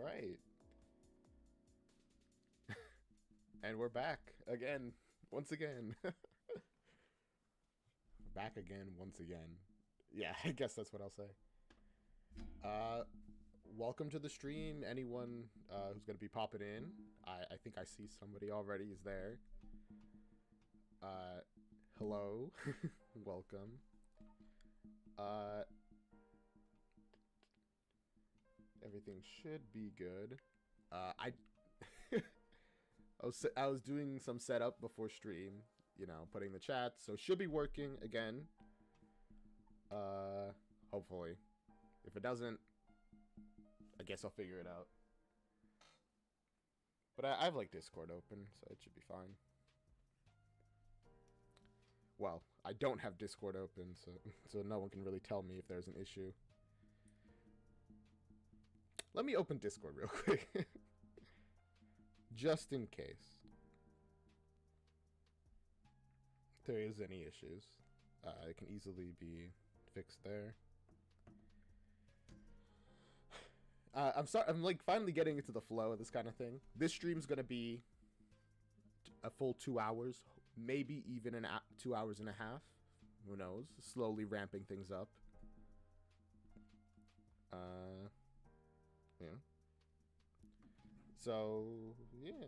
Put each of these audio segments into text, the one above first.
Right. And we're back again. Once again. Back again once again. Yeah, I guess that's what I'll say. Uh welcome to the stream. Anyone who's gonna be popping in. I think I see somebody already is there. Uh hello. Welcome. Uh Everything should be good. I I was doing some setup before stream, you know, putting the chat, so should be working again. Hopefully. If it doesn't, I guess I'll figure it out. But I have like Discord open, so it should be fine. Well, I don't have Discord open, so no one can really tell me if there's an issue. Let me open Discord real quick. Just in case there is any issues. It can easily be fixed there. I'm sorry, I'm like finally getting into the flow of this kind of thing. This stream's gonna be a full 2 hours, maybe even 2 hours and a half. Who knows? Slowly ramping things up. Yeah. So, yeah.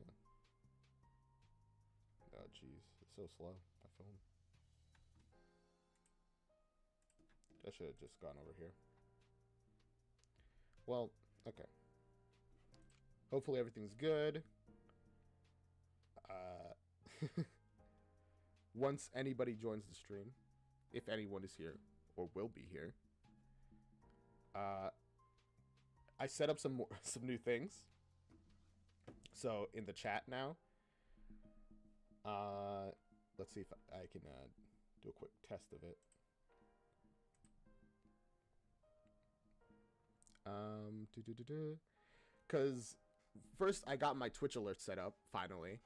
Oh, jeez. It's so slow, my phone. I should have just gone over here. Well, okay. Hopefully everything's good. Once anybody joins the stream, if anyone is here, or will be here, I set up some new things. So in the chat now, let's see if I can do a quick test of it. Because first I got my Twitch alert set up finally.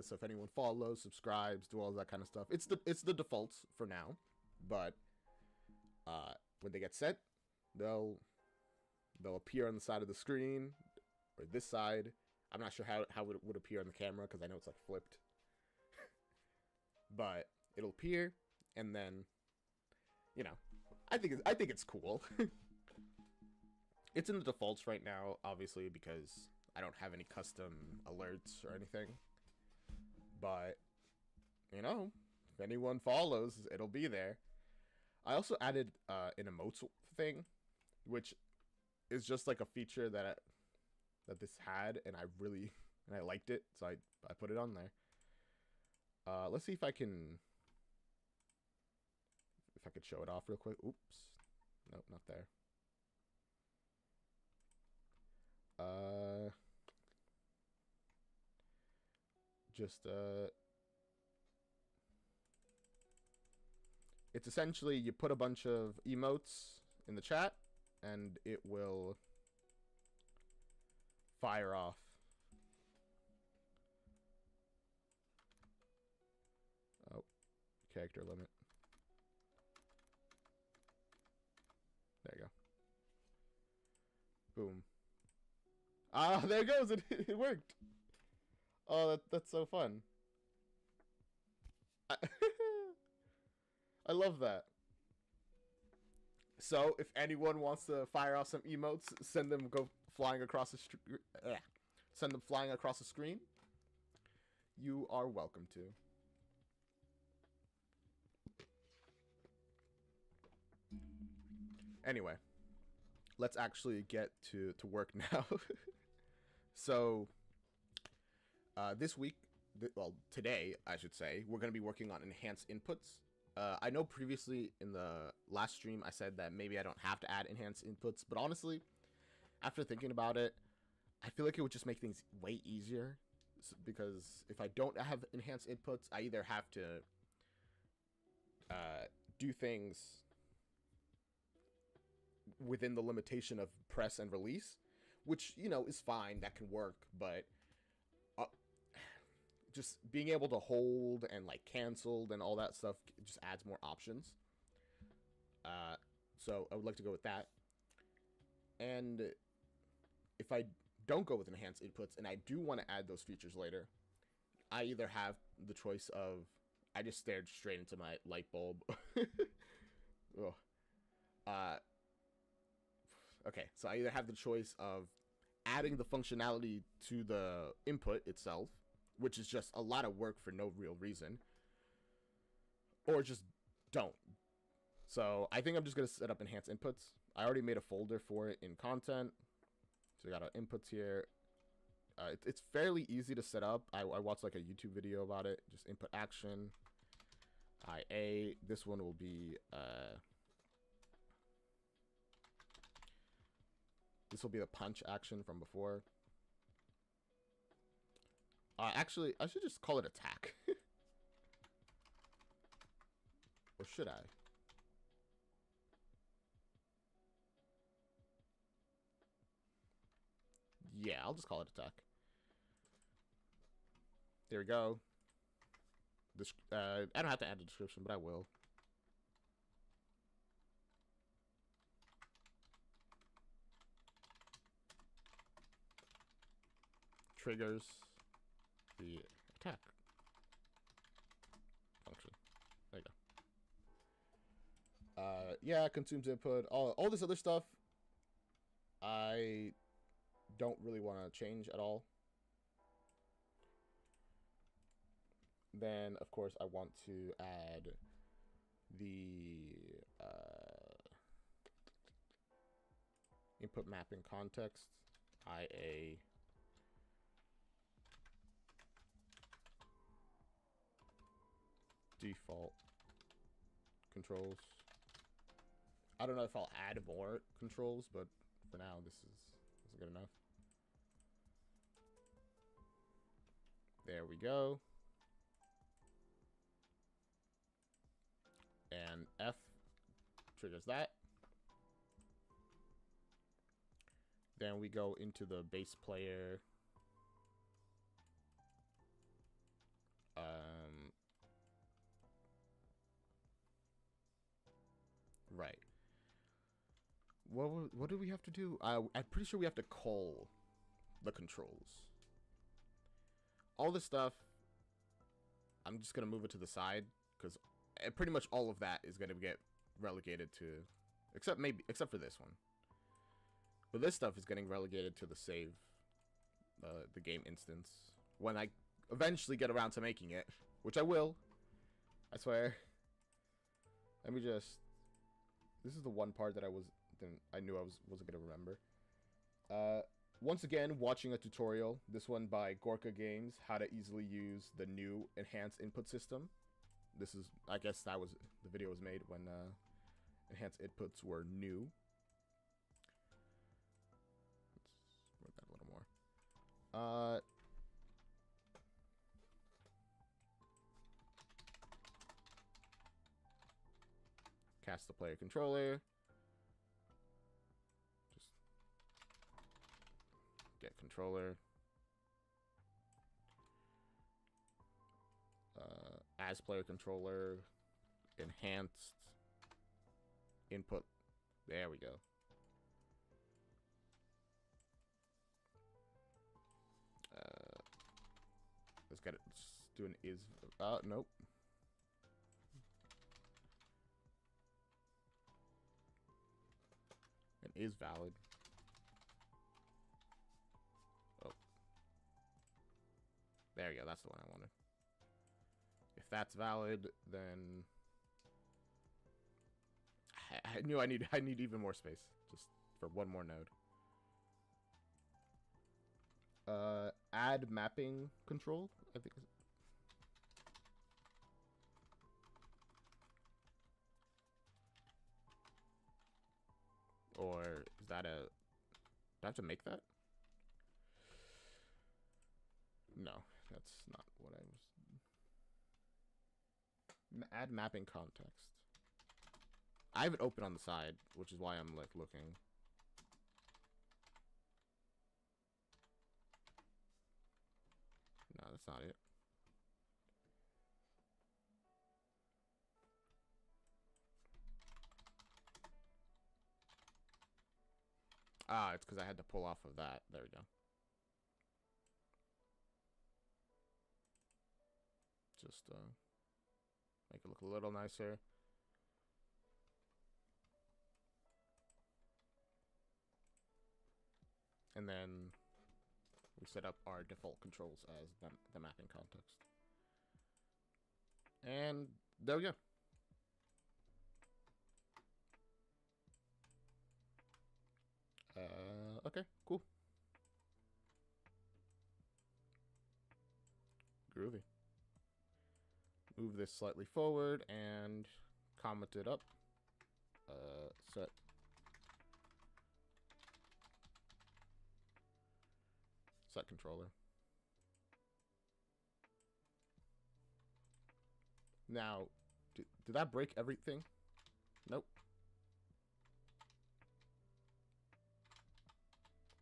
So if anyone follows, subscribes, do all that kind of stuff, it's the defaults for now. But when they get set, they'll appear on the side of the screen or this side. I'm not sure how it would appear on the camera because I know it's like flipped. But it'll appear, and then, you know, I think it's cool. It's in the defaults right now, obviously, because I don't have any custom alerts or anything. But, you know, if anyone follows, it'll be there. I also added an emotes thing, which is just like a feature that this had, and I liked it, so I put it on there. Let's see if I could show it off real quick. Oops. Nope, not there. It's essentially you put a bunch of emotes in the chat and it will fire off. Oh, character limit. There you go. Boom. Ah, there it goes. It worked. Oh, that's so fun. I love that. So, if anyone wants to fire off some emotes, send them flying across the send them flying across the screen. You are welcome to. Anyway, let's actually get to work now. So, this week, well, today, I should say, we're going to be working on enhanced inputs. I know previously in the last stream I said that maybe I don't have to add enhanced inputs, but honestly, after thinking about it, I feel like it would just make things way easier. Because if I don't have enhanced inputs, I either have to do things within the limitation of press and release, which, you know, is fine, that can work, but just being able to hold and like canceled and all that stuff just adds more options. So I would like to go with that. And if I don't go with enhanced inputs and I do want to add those features later, I either have the choice of, I just stared straight into my light bulb. Oh. Okay, so I either have the choice of adding the functionality to the input itself, which is just a lot of work for no real reason, or just don't. So I think I'm just going to set up enhanced inputs. I already made a folder for it in content. So we got our inputs here. It's fairly easy to set up. I watched like a YouTube video about it. Just input action, IA. This one will be, this will be the punch action from before. Actually, I should just call it attack. Or should I? Yeah, I'll just call it attack. There we go. This, I don't have to add a description, but I will. Triggers the attack function. There you go. Yeah, consumes input. All this other stuff, I don't really want to change at all. Then, of course, I want to add the input mapping context, IA. Default controls. I don't know if I'll add more controls, but for now, this is good enough. There we go. And F triggers that. Then we go into the bass player. Right. What do we have to do? I'm pretty sure we have to call the controls. All this stuff, I'm just gonna move it to the side because pretty much all of that is gonna get relegated to, except for this one. But this stuff is getting relegated to the save, the game instance when I eventually get around to making it, which I will. I swear. Let me just. This is the one part that I knew I wasn't gonna remember. Once again, watching a tutorial. This one by Gorka Games, how to easily use the new enhanced input system. This is, I guess that was the video was made when enhanced inputs were new. Let's move that a little more. Cast the player controller. Just get controller. As player controller. Enhanced input. There we go. Let's get it. Let's do an is. Nope. Is valid. Oh. There you go. That's the one I wanted. If that's valid, then I knew I need even more space just for one more node. Add mapping control, I think. Or is that do I have to make that? No, that's not what I was. Add mapping context. I have it open on the side, which is why I'm like looking. No, that's not it. Ah, it's because I had to pull off of that. There we go. Just make it look a little nicer. And then we set up our default controls as the mapping context. And there we go. Okay, cool. Groovy. Move this slightly forward and comment it up. Set controller. Now, did that break everything? Nope.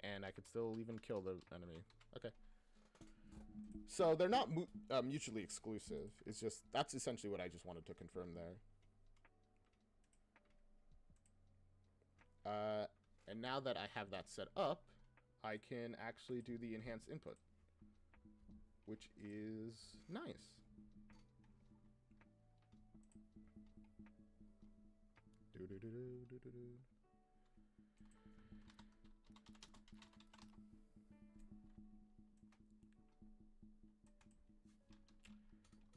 And I could still even kill the enemy. Okay. So they're not mutually exclusive. It's just, that's essentially what I just wanted to confirm there. And now that I have that set up, I can actually do the enhanced input, which is nice.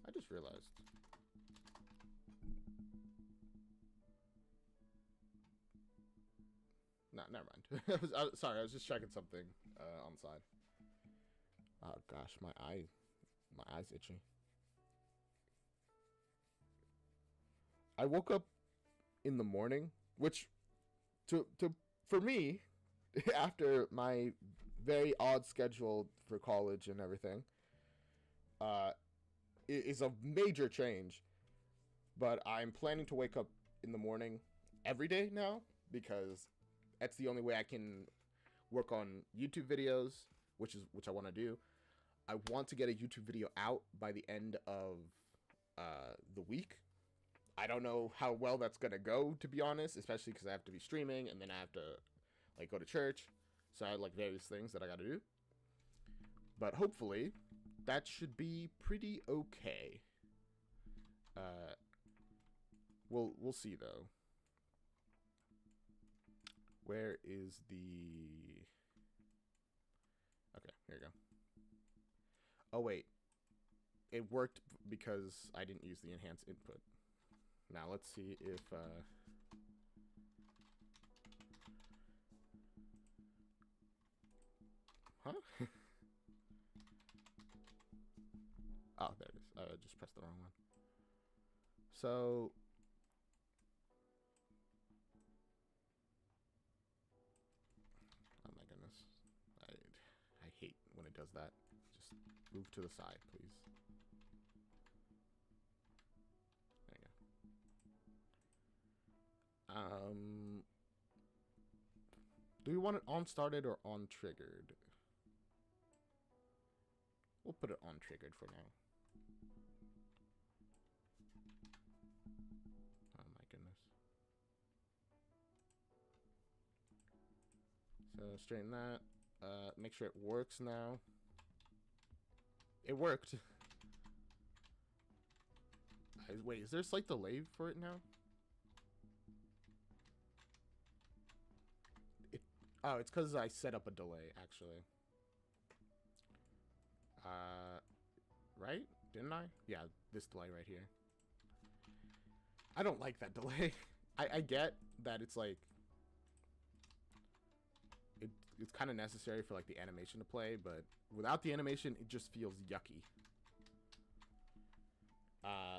I just realized. Nah, never mind. Sorry, I was just checking something on the side. Oh gosh, my eye's itchy. I woke up in the morning, which for me, after my very odd schedule for college and everything, is a major change. But I'm planning to wake up in the morning every day now, because that's the only way I can work on YouTube videos, which I want to do. I want to get a YouTube video out by the end of the week. I don't know how well that's gonna go, to be honest, especially because I have to be streaming and then I have to like go to church, so I have like various things that I got to do. But hopefully, that should be pretty okay. We'll see though. Where is the... Okay, here you go. Oh wait, it worked because I didn't use the enhanced input. Now let's see if huh? Oh, there it is. I just pressed the wrong one. So oh my goodness, I hate when it does that. Just move to the side, please. There you go. Do we want it on started or on triggered? We'll put it on triggered for now. Oh my goodness. So straighten that. Make sure it works now. It worked. Wait, is there a slight delay for it now? Oh, it's because I set up a delay, actually. Right? Didn't I? Yeah, this delay right here. I don't like that delay. I get that it's like... It's kind of necessary for like the animation to play, but without the animation, it just feels yucky.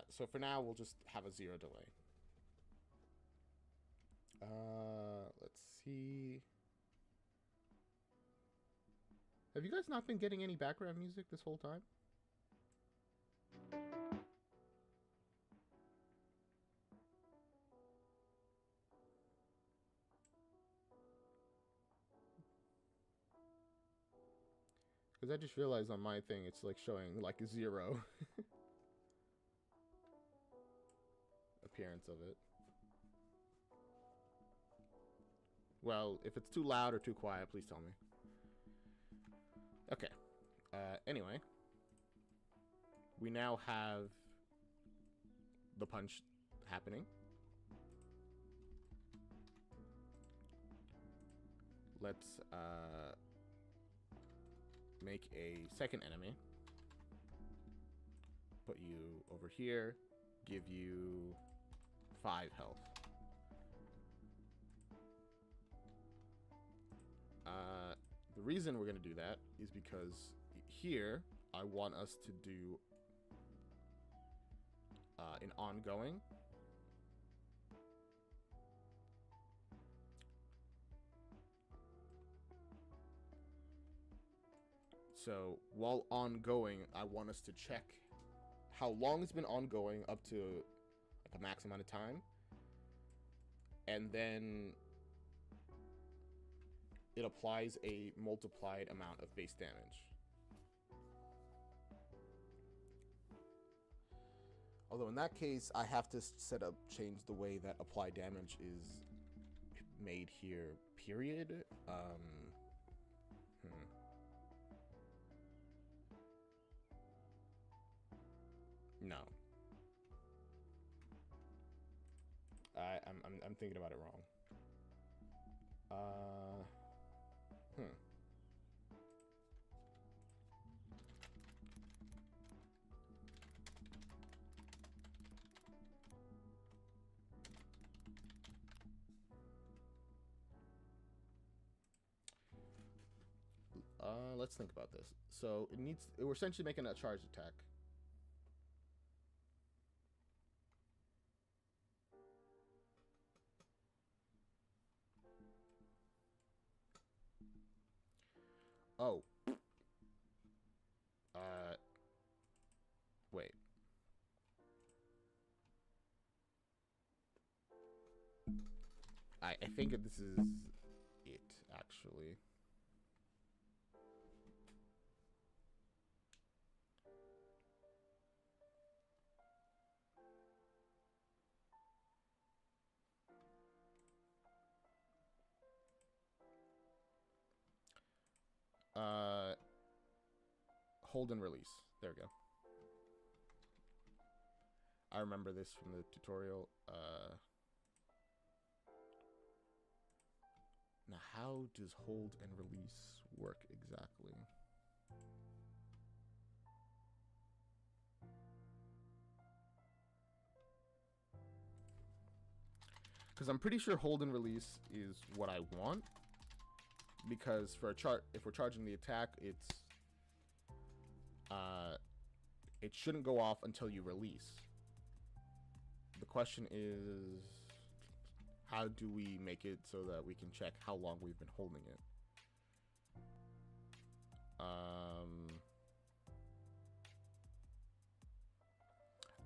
So for now, we'll just have a 0 delay. Let's see. Have you guys not been getting any background music this whole time? Because I just realized on my thing, it's like showing like a 0 appearance of it. Well, if it's too loud or too quiet, please tell me. Okay. Anyway. We now have the punch happening. Let's make a second enemy. Put you over here. Give you 5 health. The reason we're going to do that is because here I want us to do an ongoing. So while ongoing, I want us to check how long it's been ongoing up to like a max amount of time. And then it applies a multiplied amount of base damage. Although in that case, I have to change the way that apply damage is made here, period. No. I'm thinking about it wrong. Let's think about this. So we're essentially making a charged attack. Oh. Wait. I think that this is it, actually. Hold and release. There we go. I remember this from the tutorial. Now, how does hold and release work exactly? Because I'm pretty sure hold and release is what I want. Because for if we're charging the attack, it shouldn't go off until you release. The question is, how do we make it so that we can check how long we've been holding it?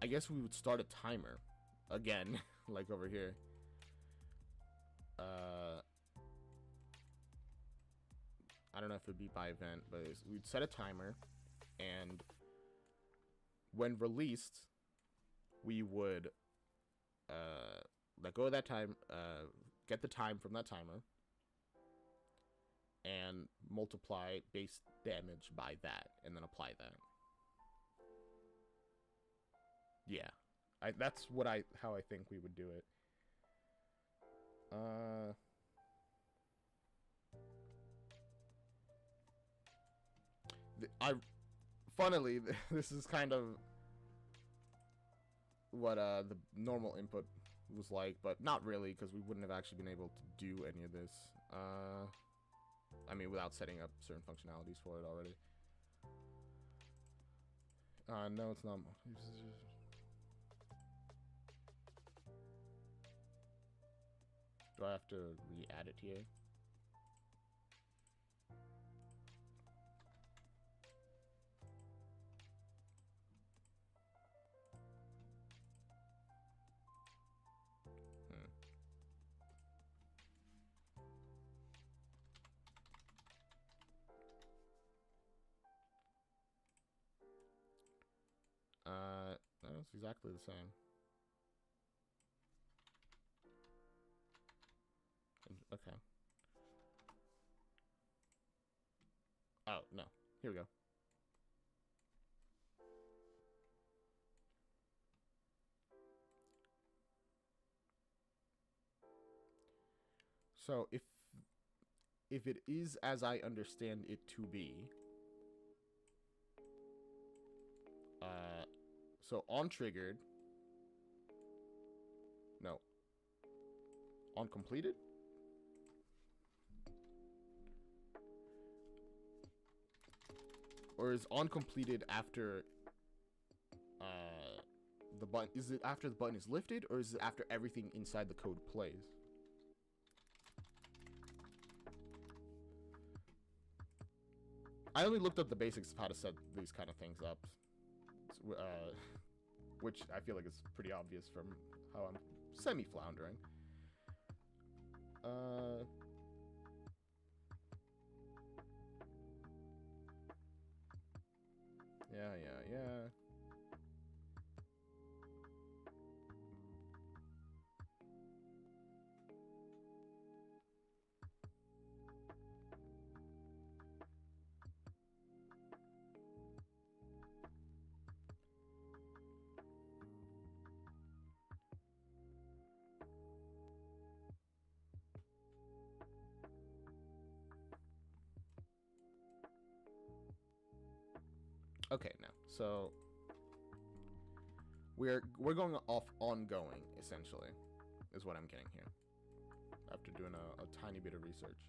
I guess we would start a timer again, like over here. I don't know if it'd be by event, but we'd set a timer, and when released, we would let go of that time, get the time from that timer, and multiply base damage by that, and then apply that. Yeah, that's how I think we would do it. Funnily, this is kind of what the normal input was like, but not really, because we wouldn't have actually been able to do any of this. I mean, without setting up certain functionalities for it already. No, it's not. Do I have to re-add it here? It's exactly the same. Okay. Oh, no. Here we go. So if it is as I understand it to be, so on triggered, no, on completed, or is on completed after the button? Is it after the button is lifted, or is it after everything inside the code plays? I only looked up the basics of how to set these kind of things up, which I feel like is pretty obvious from how I'm semi-floundering. Yeah. Okay, now, so we're going off ongoing, essentially, is what I'm getting here, after doing a tiny bit of research.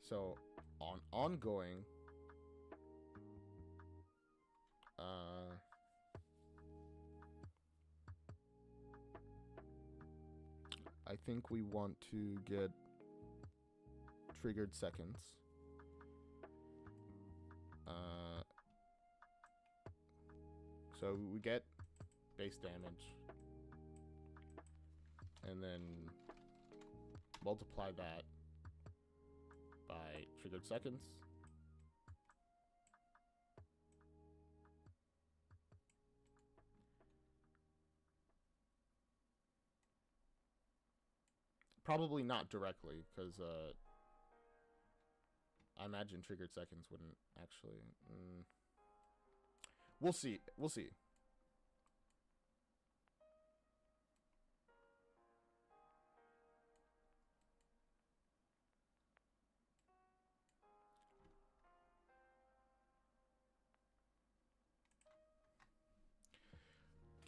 So, on ongoing, I think we want to get triggered seconds. So we get base damage, and then multiply that by triggered seconds. Probably not directly, because I imagine triggered seconds wouldn't actually... We'll see. We'll see.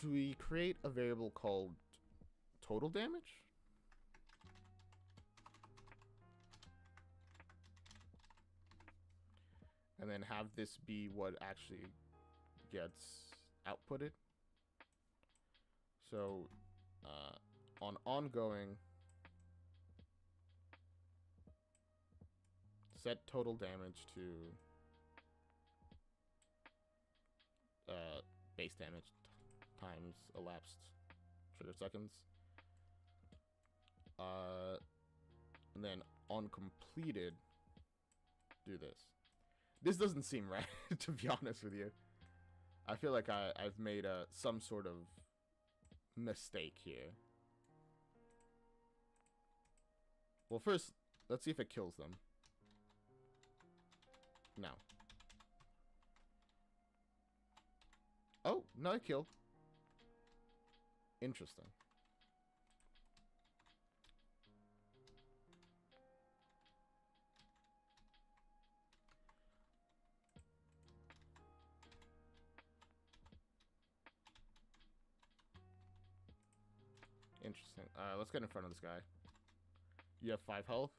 Do we create a variable called total damage? And then have this be what actually gets outputted? So, on ongoing, set total damage to base damage times elapsed trigger seconds. And then on completed, do this. This doesn't seem right, to be honest with you. I feel like I've made some sort of mistake here. Well, first, let's see if it kills them. No. Oh, no, it killed. Interesting. Interesting. Let's get in front of this guy. You have 5 health.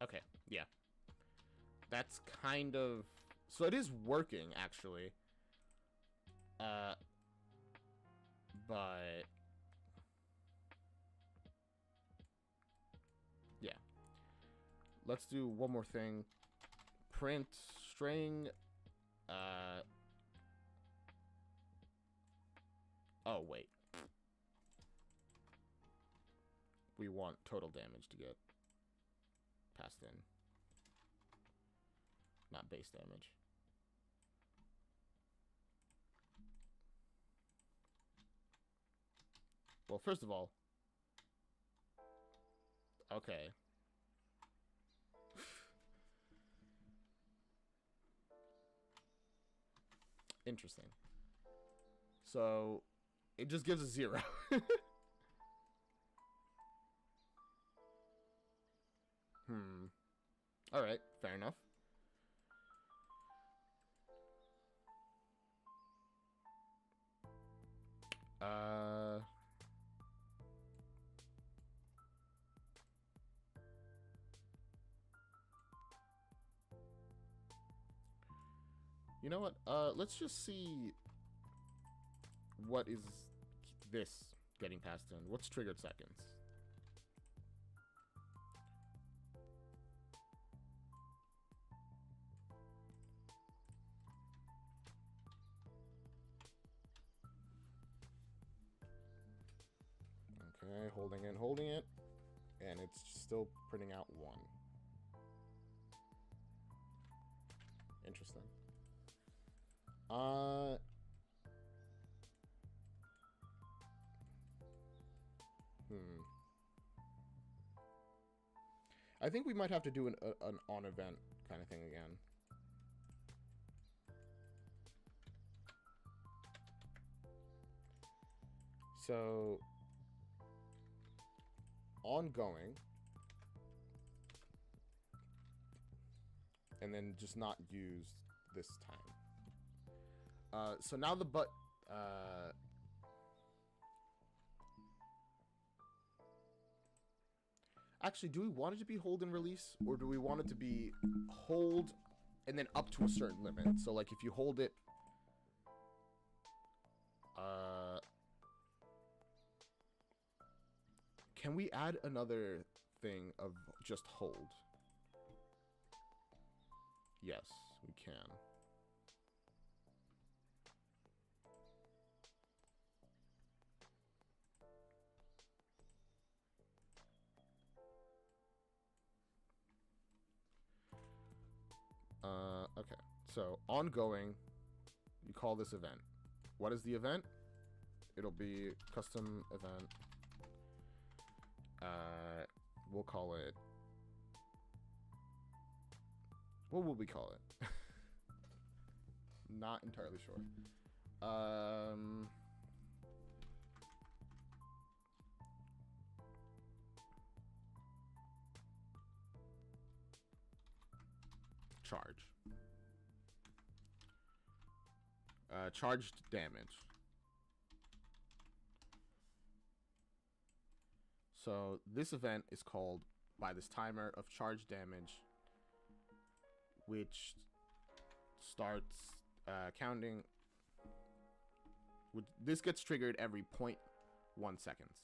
Okay, yeah. That's kind of... So it is working, actually. But... yeah. Let's do one more thing. Print string... Oh, wait. We want total damage to get passed in. Not base damage. Well, first of all, okay. Interesting. So, it just gives a 0. Hmm. Alright, fair enough. Uh... You know what? Let's just see what is this getting passed in. What's triggered seconds? Okay, holding it, and it's still printing out 1. Interesting. I think we might have to do an on event kind of thing again. So, ongoing, and then just not used this time. So now actually, do we want it to be hold and release, or do we want it to be hold and then up to a certain limit? So, like, if you hold it, can we add another thing of just hold? Yes, we can. Okay, so ongoing, you call this event. What is the event? It'll be custom event. We'll call it... What will we call it? Not entirely sure. Charge. Charged damage. So this event is called by this timer of charge damage, which starts counting. This gets triggered every 0.1 seconds.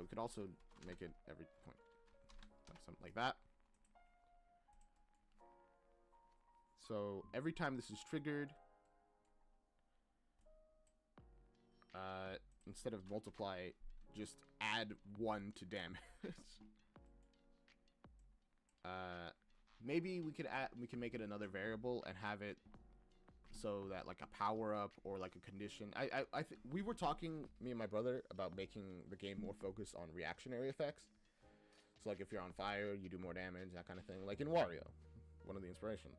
We could also make it every point, something like that. So every time this is triggered, instead of multiply, just add 1 to damage. Maybe we can make it another variable and have it so that like a power up or like a condition. We were talking, me and my brother, about making the game more focused on reactionary effects. So like if you're on fire, you do more damage, that kind of thing. Like in Wario, one of the inspirations.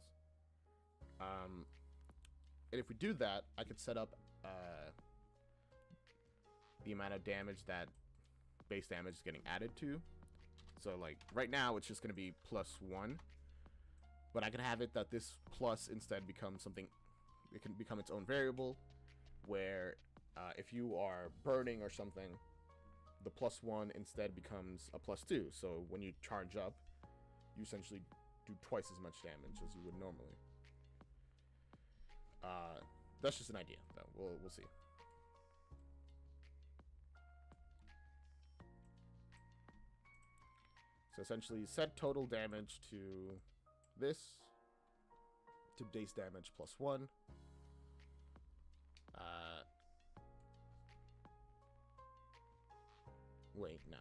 And if we do that, I could set up the amount of damage that base damage is getting added to. So like right now it's just going to be +1, but I can have it that this plus instead becomes something. It can become its own variable, where if you are burning or something, the +1 instead becomes a +2. So when you charge up, you essentially do twice as much damage as you would normally. That's just an idea, though. We'll see. So essentially, set total damage to this, to base damage +1. Wait, no.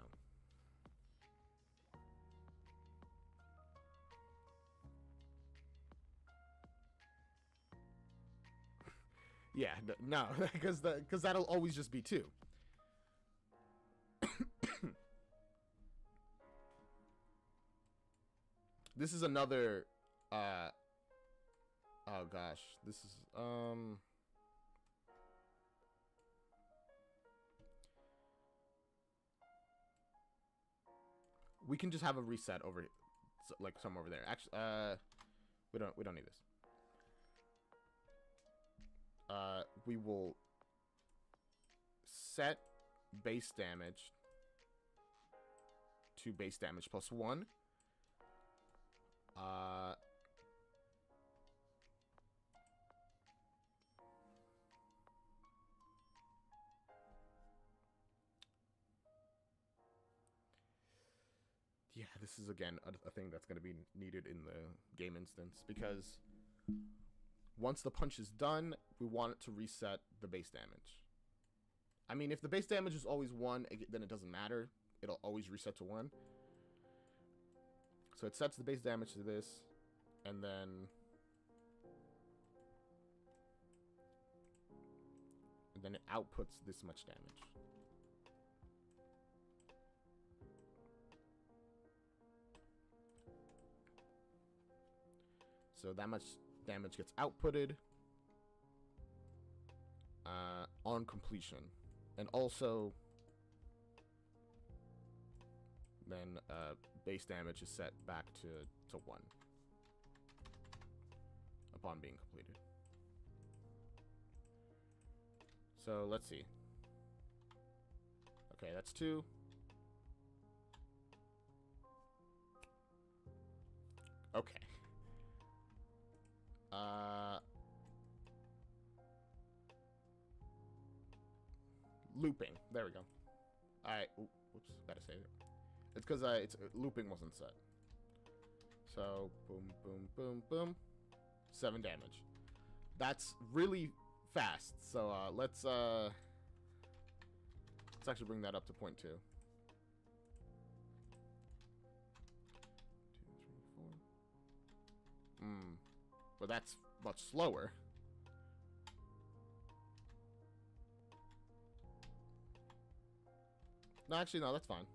Yeah, no, because that'll always just be 2. This is another, oh gosh, this is, we can just have a reset over, like, somewhere over there. Actually, we don't need this. We will set base damage to base damage plus 1. Yeah, this is again a thing that's going to be needed in the game instance, because once the punch is done, we want it to reset the base damage. I mean, if the base damage is always 1, then it doesn't matter. It'll always reset to 1. So it sets the base damage to this, and then it outputs this much damage. So that much damage gets outputted on completion. And also, then base damage is set back to 1 upon being completed. So let's see. Okay, that's 2. Okay. Looping. There we go. Alright. Whoops. Gotta save it. It's because looping wasn't set. So, boom, boom, boom, boom. 7 damage. That's really fast. So, let's actually bring that up to 0.2. 2, 3, 4. But that's much slower. No, actually, no, that's fine.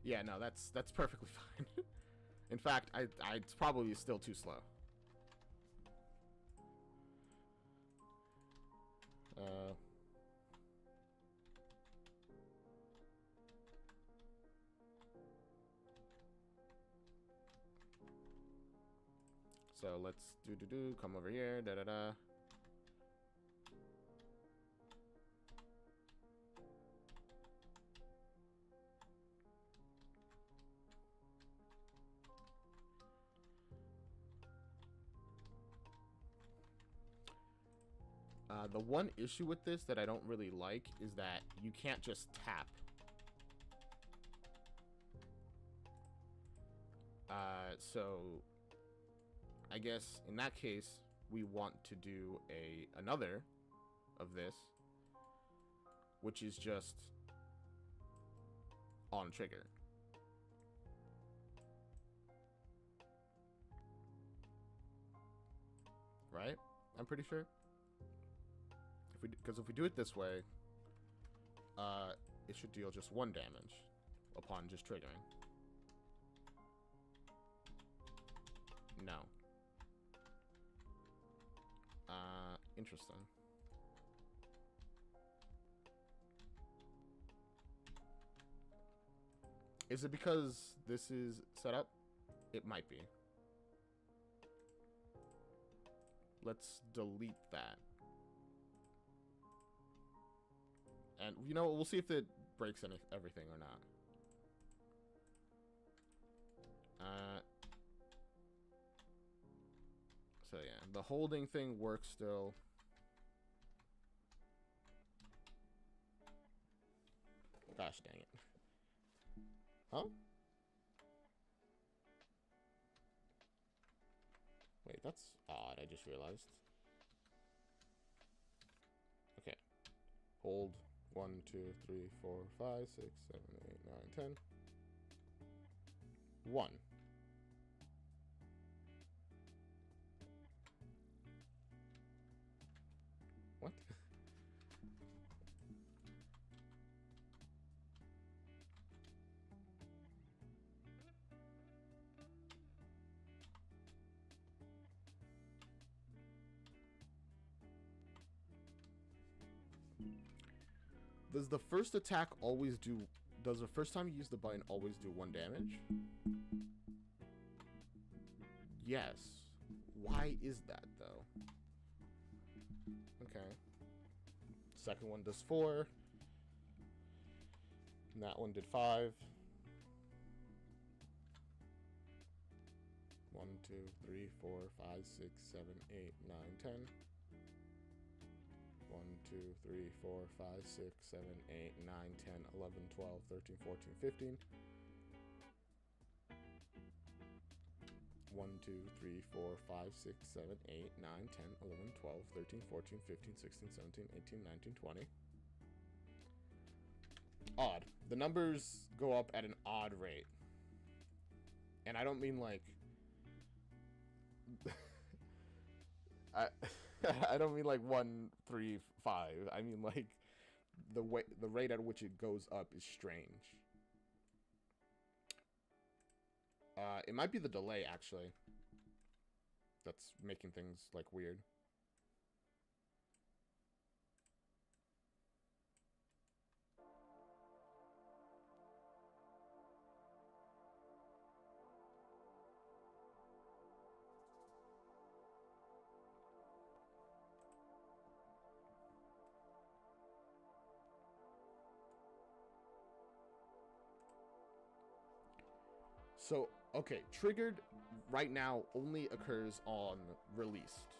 Yeah, no, that's perfectly fine. In fact, it's probably still too slow. So let's come over here, da-da-da. The one issue with this that I don't really like is that you can't just tap. So I guess in that case we want to do another of this, which is just on trigger. Right? I'm pretty sure. Because if we do it this way, it should deal just 1 damage upon just triggering. No. Interesting. Is it because this is set up? It might be. Let's delete that. And, you know, we'll see if it breaks everything or not. So, yeah. The holding thing works still. Gosh dang it. Huh? Wait, that's odd. I just realized. Okay. Hold. 1, 2, 3, 4, 5, 6, 7, 8, 9, 10. 1. What? Does the first attack always do... Does the first time you use the button always do 1 damage? Yes. Why is that, though? Okay. Second one does 4. And that one did 5. 1, 2, 3, 4, 5, 6, 7, 8, 9, 10. 1, 2, 3, 4, 5, 6, 7, 8, 9, 10, 11, 12, 13, 14, 15. 1, 2, 3, 4, 5, 6, 7, 8, 9, 10, 11, 12, 13, 14, 15, 16, 17, 18, 19, 20. Odd. The numbers go up at an odd rate. And I don't mean like... I don't mean like 1, 3, 5. I mean like the rate at which it goes up is strange. It might be the delay actually that's making things like weird. So, okay, triggered right now only occurs on released.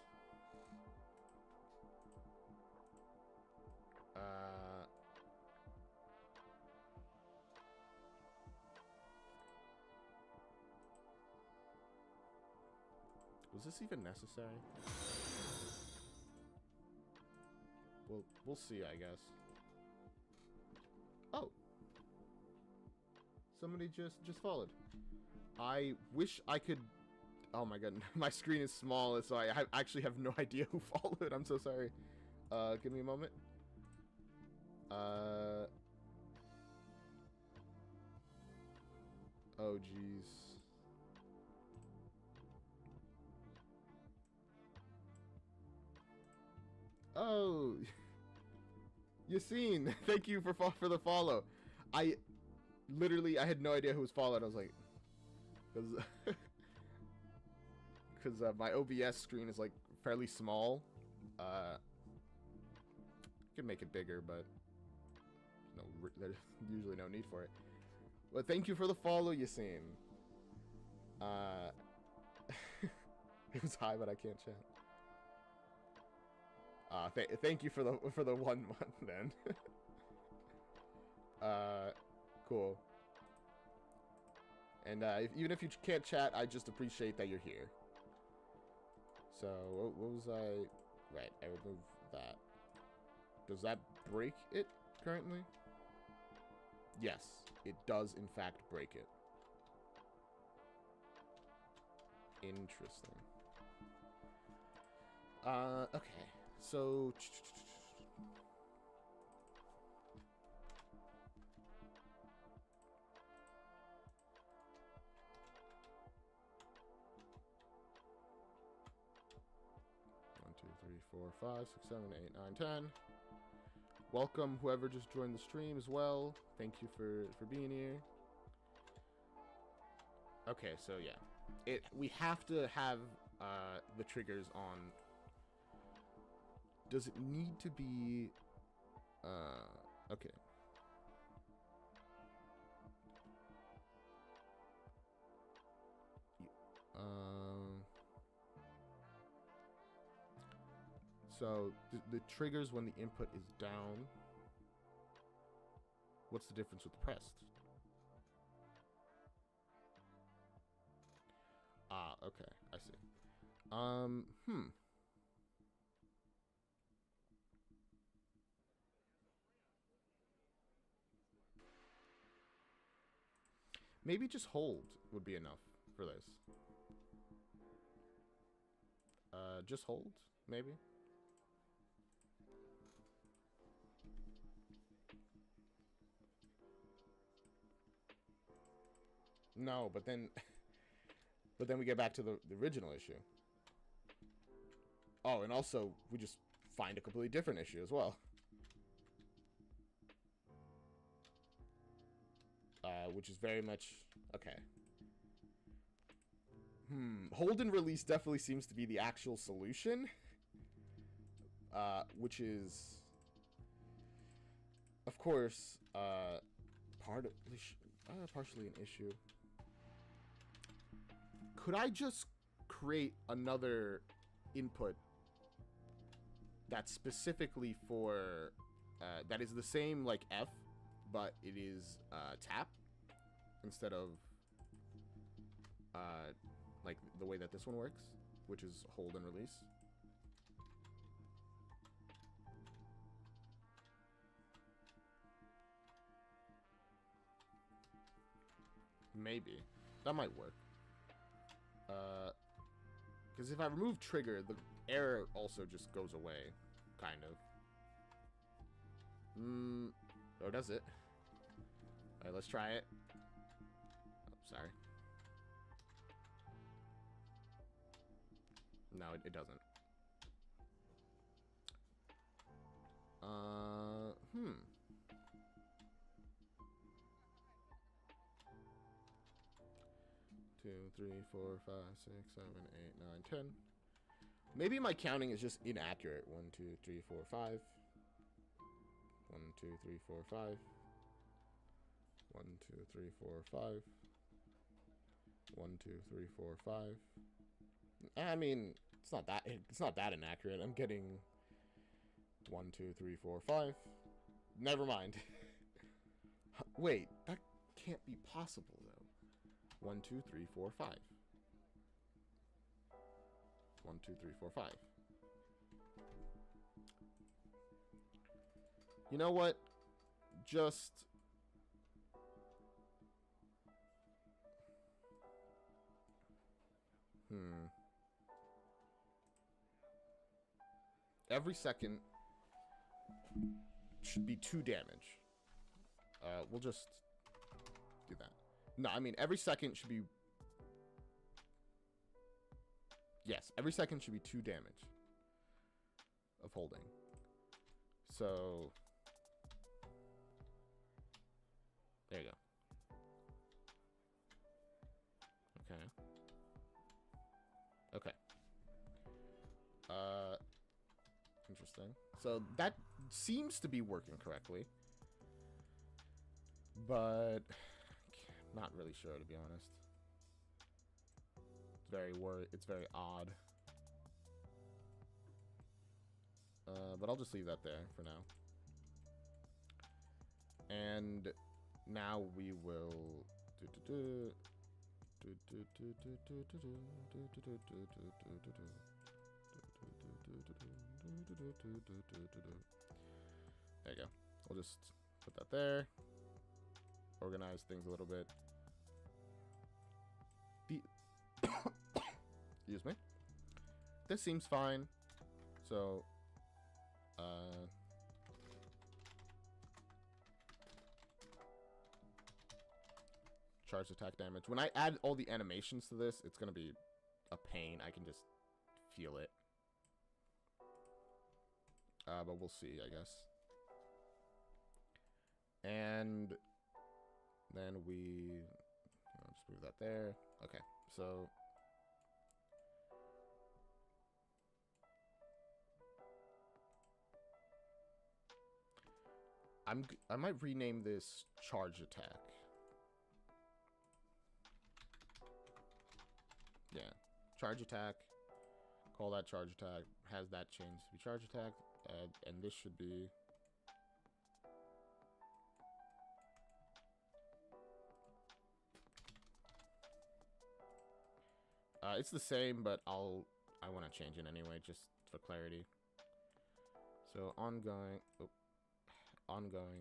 Was this even necessary? We'll see, I guess. Oh. Somebody just followed. I wish I could... Oh my god, my screen is small, so I actually have no idea who followed. I'm so sorry. Give me a moment. Oh, jeez. Oh, Yassine, thank you for the follow. I had no idea who was followed. I was like, because my OBS screen is like fairly small. I could make it bigger, but there's usually no need for it. But thank you for the follow, Yassine. It was high, but I can't chat. Thank you for the 1 month then. Cool. And even if you can't chat, I just appreciate that you're here. So what was I? Right, I remove that. Does that break it currently? Yes, it does in fact break it. Interesting. Okay. So 4, 5, 6, 7, 8, 9, 10. Welcome whoever just joined the stream as well. Thank you for being here. Okay, so yeah. We have to have the triggers on. Does it need to be okay. So the triggers when the input is down. What's the difference with pressed? Ah, okay, I see. Maybe just hold would be enough for this. Just hold, maybe. No, but then we get back to the original issue. Oh, and also we just find a completely different issue as well. which is very much okay. Hold and release definitely seems to be the actual solution, which is, of course, partially an issue. Could I just create another input that's specifically for, that is the same like F, but it is tap instead of like the way that this one works, which is hold and release? Maybe that might work. Because if I remove trigger, the error also just goes away, kind of. Oh, does it? All right, let's try it. Oh, sorry. No, it doesn't. 2, 3, 4, 5, 6, 7, 8, 9, 10. Maybe my counting is just inaccurate. 1, 2, 3, 4, 5. 1, 2, 3, 4, 5. 1, 2, 3, 4, 5. 1, 2, 3, 4, 5. I mean, it's not that inaccurate. I'm getting 1, 2, 3, 4, 5. Never mind. Wait, that can't be possible though. 1, 2, 3, 4, 5. 1, 2, 3, 4, 5. You know what? Just every second should be 2 damage. We'll just do that. No, I mean, every second should be... Yes, every second should be 2 damage of holding. So... There you go. Okay. Okay. Interesting. So that seems to be working correctly. But... not really sure, to be honest. It's very odd. But I'll just leave that there for now. And now we will there you go. We'll just put that there. Organize things a little bit. Excuse me. This seems fine. So, charge attack damage. When I add all the animations to this, it's gonna be a pain. I can just feel it. But we'll see, I guess. And then I'll just move that there. Okay, so I might rename this charge attack. Yeah, charge attack. Call that charge attack. Has that changed to be charge attack, and this should be. It's the same, but I want to change it anyway, just for clarity. So ongoing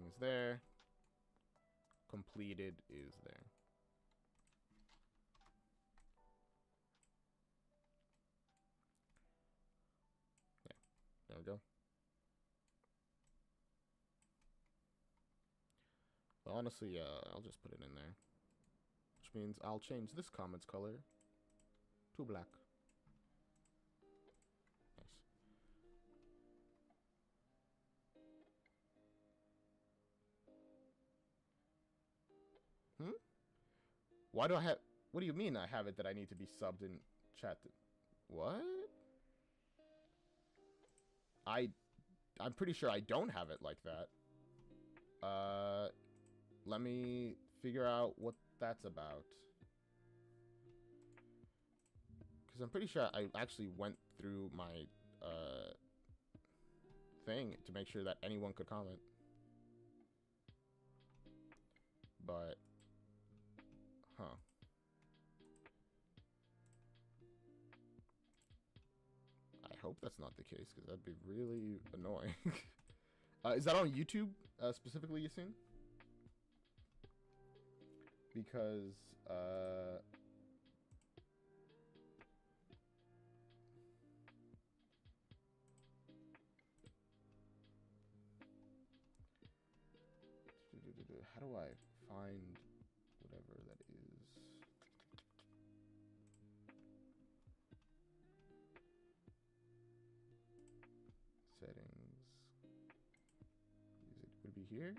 is there. Completed is there. Yeah, there we go. But honestly, I'll just put it in there. Which means I'll change this comment's color to black. Nice. Why do I have... What do you mean I have it that I need to be subbed in chat? What? I'm pretty sure I don't have it like that. Let me figure out what that's about. Because I'm pretty sure I actually went through my thing to make sure that anyone could comment. But, huh. I hope that's not the case, because that'd be really annoying. Is that on YouTube, specifically, Yasin? Because, how do I find whatever that is? Settings. Would it be here?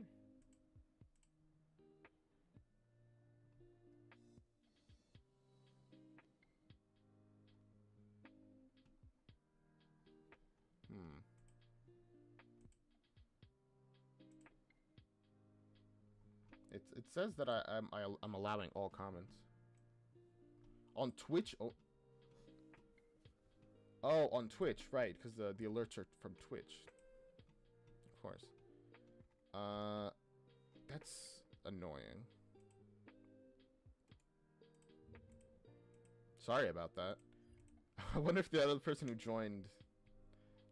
It says that I'm allowing all comments on Twitch. Oh, on Twitch, right? Because the alerts are from Twitch, of course. That's annoying. Sorry about that. I wonder if the other person who joined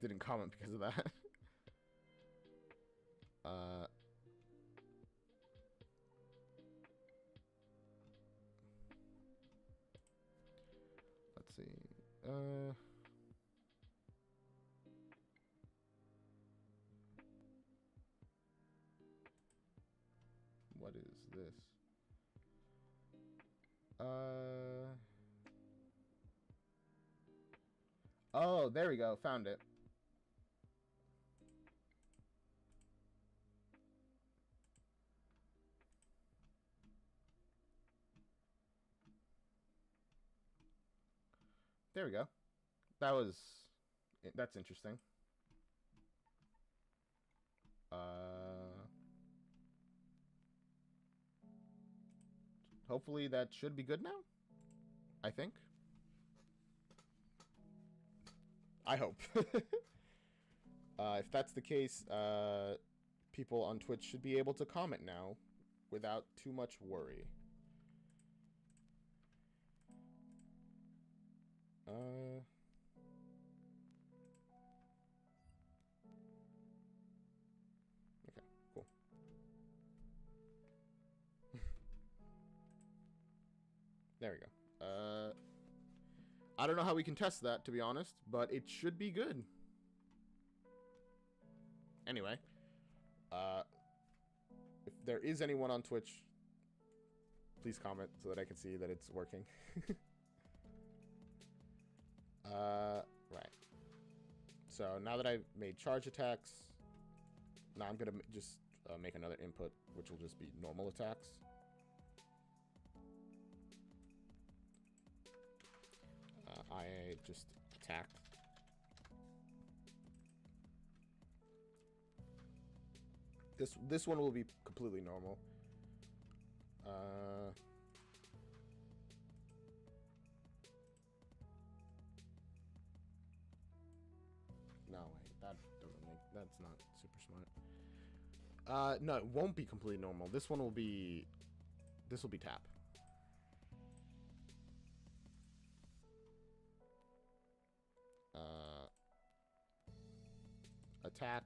didn't comment because of that. Let's see. What is this? Oh, there we go. Found it. There we go. That's interesting. Hopefully that should be good now. I think. I hope. If that's the case, people on Twitch should be able to comment now without too much worry. Okay, cool. There we go. I don't know how we can test that, to be honest, but it should be good. Anyway, if there is anyone on Twitch, please comment so that I can see that it's working. Right. So now that I've made charge attacks, now I'm gonna just make another input, which will just be normal attacks. I just attack. This one will be completely normal. No, wait, that's not super smart. No, it won't be completely normal. This will be tap. Attack,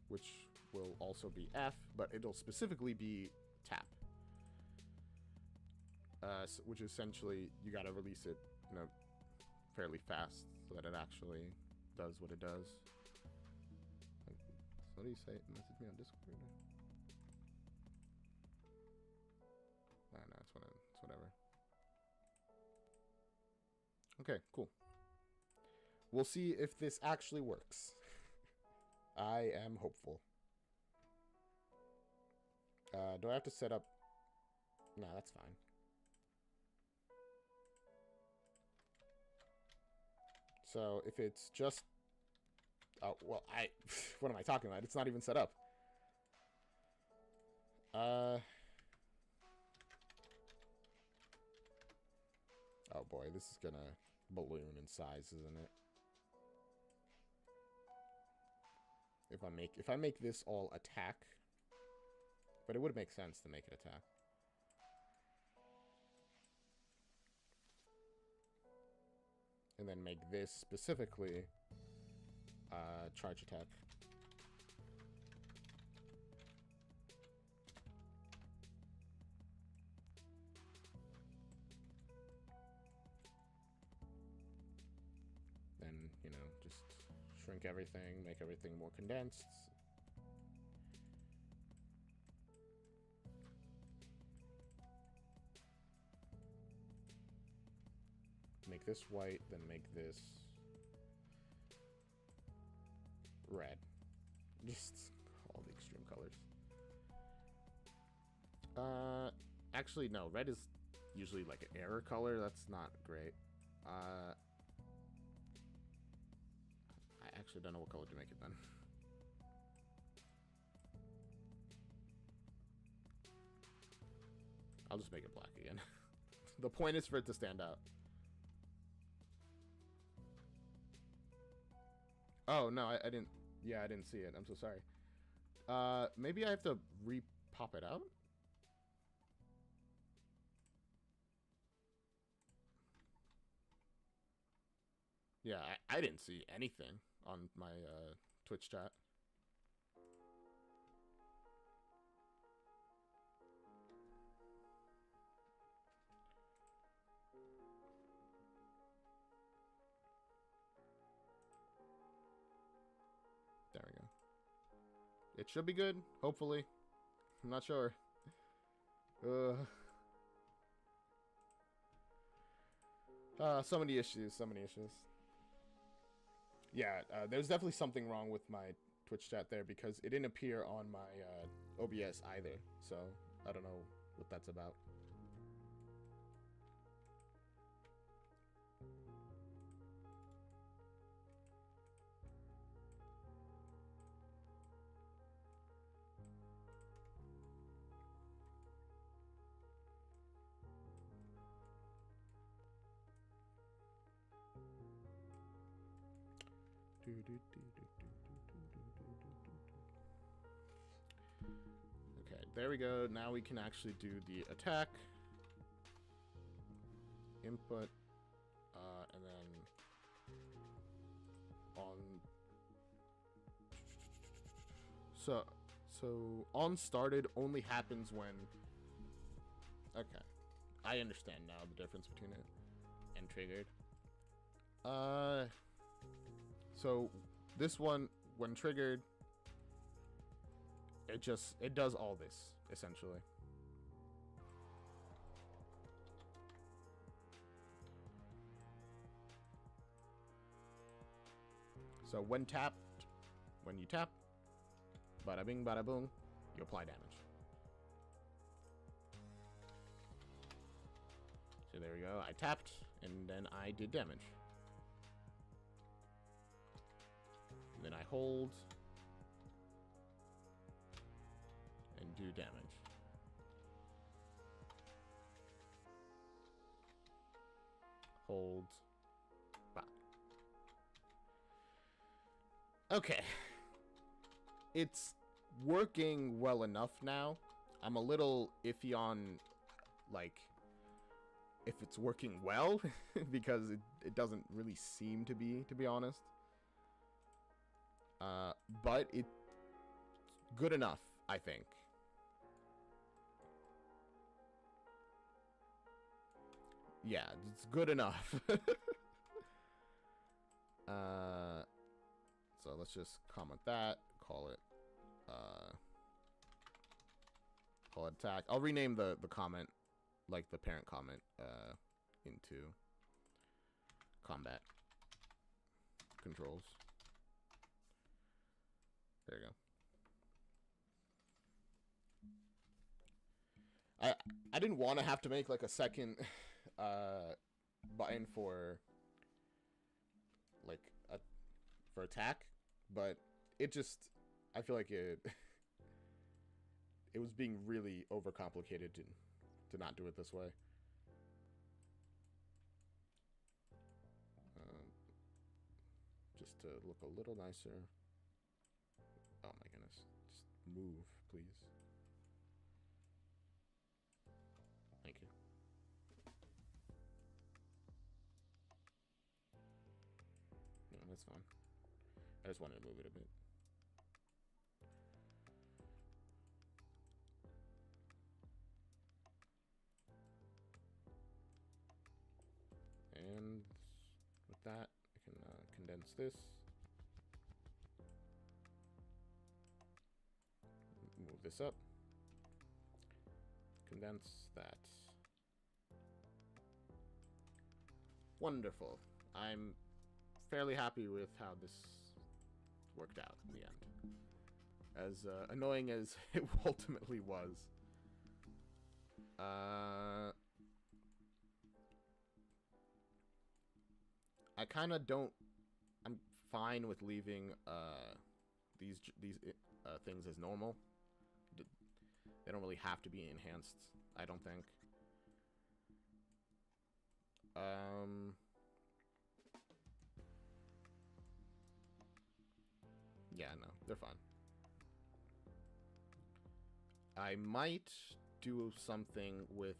which will also be F, but it'll specifically be tap. Which essentially, you gotta release it, fairly fast so that it actually does what it does. What do you say? Message me on Discord? No, it's whatever. Okay, cool. We'll see if this actually works. I am hopeful. Do I have to set up... No, that's fine. So if it's just... Oh, well, what am I talking about? It's not even set up. Oh boy, this is gonna balloon in size, isn't it? If I make this all attack, but it would make sense to make it attack. And then make this specifically charge attack. Then, you know, just shrink everything, make everything more condensed. Make this white, then make this red. Just all the extreme colors. Actually, no. Red is usually like an error color. That's not great. I actually don't know what color to make it then. I'll just make it black again. The point is for it to stand out. Oh, no, I didn't... Yeah, I didn't see it. I'm so sorry. Maybe I have to re-pop it out? Yeah, I didn't see anything on my Twitch chat. There we go. It should be good, hopefully. I'm not sure. So many issues, so many issues. Yeah, there's definitely something wrong with my Twitch chat there because it didn't appear on my OBS either. So I don't know what that's about. Okay, there we go. Now we can actually do the attack. Input. And then on... So on started only happens when... Okay. I understand now the difference between it and triggered. So this one, when triggered, it does all this, essentially. So when you tap, bada bing, bada boom, you apply damage. So there we go, I tapped, and then I did damage. And then I hold and do damage. Hold. Bah. Okay. It's working well enough now. I'm a little iffy on, like, if it's working well, because it doesn't really seem to be honest. But it's good enough, I think. Yeah, it's good enough. So let's just comment that, call it attack. I'll rename the comment, like the parent comment, into combat controls. There you go. I didn't want to have to make like a second button for for attack, but it just, I feel like it it was being really overcomplicated to not do it this way. Just to look a little nicer. Oh my goodness. Just move, please. Thank you. No, that's fine. I just wanted to move it a bit. And with that, I can condense this. Move this up. Condense that. Wonderful. I'm fairly happy with how this worked out in the end. As annoying as it ultimately was. I kind of don't. I'm fine with leaving these things as normal. They don't really have to be enhanced, I don't think. Yeah, no, they're fine. I might do something with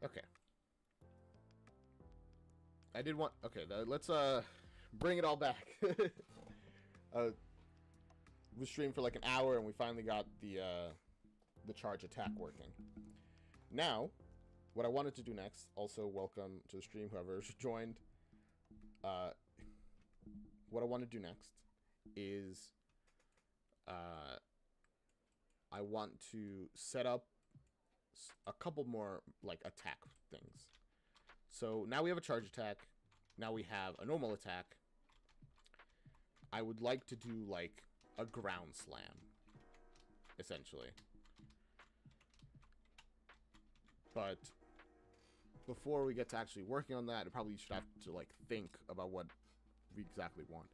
okay. I did want... Okay, let's bring it all back. We streamed for like an hour and we finally got the charge attack working. Now, what I wanted to do next, also welcome to the stream whoever's joined. What I want to do next is I want to set up a couple more like attack things. So now we have a charge attack. Now we have a normal attack. I would like to do like a ground slam, essentially. But before we get to actually working on that, I probably should have to like think about what we exactly want.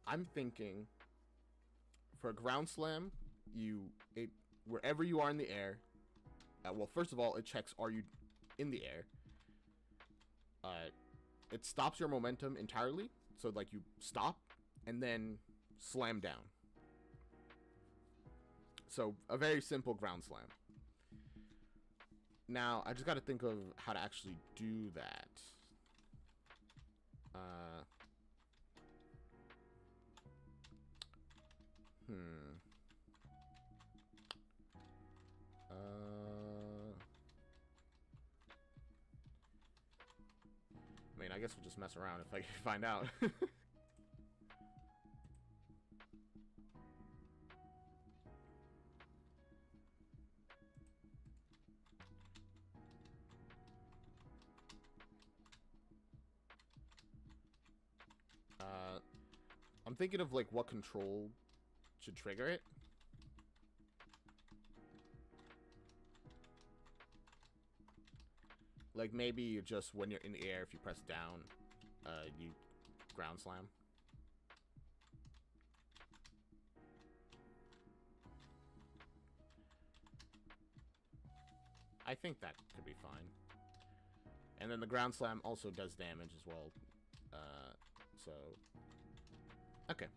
I'm thinking for a ground slam, wherever you are in the air. Well, first of all, it checks, are you in the air? It stops your momentum entirely, so like you stop and then slam down. So a very simple ground slam. Now I just got to think of how to actually do that. I mean, I guess we'll just mess around if I can find out. I'm thinking of like what control should trigger it. Like maybe you just, when you're in the air, if you press down, you ground slam. I think that could be fine. And then the ground slam also does damage as well. So okay,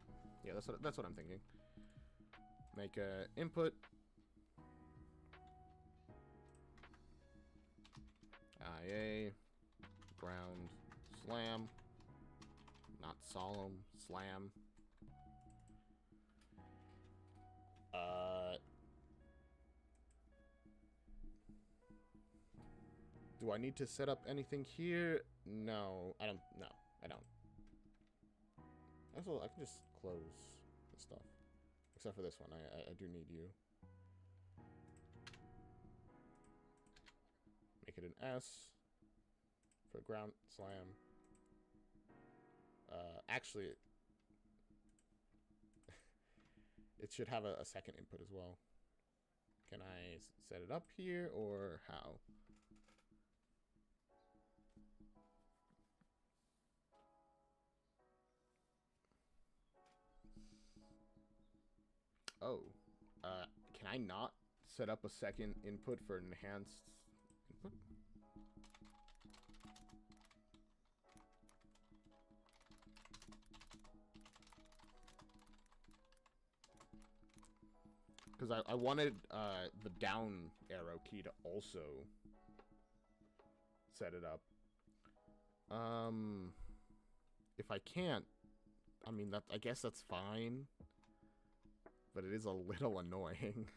yeah, that's what I'm thinking. Make a input. IA ground slam, not solemn slam. Do I need to set up anything here? No, I don't. No, I don't. Also, I can just close the stuff, except for this one. I do need you. Make it an S for ground slam. Actually, it should have a second input as well. Can I set it up here or how? Oh, can I not set up a second input for enhanced input? Because I wanted the down arrow key to also set it up. If I can't, I mean, I guess that's fine. But it is a little annoying.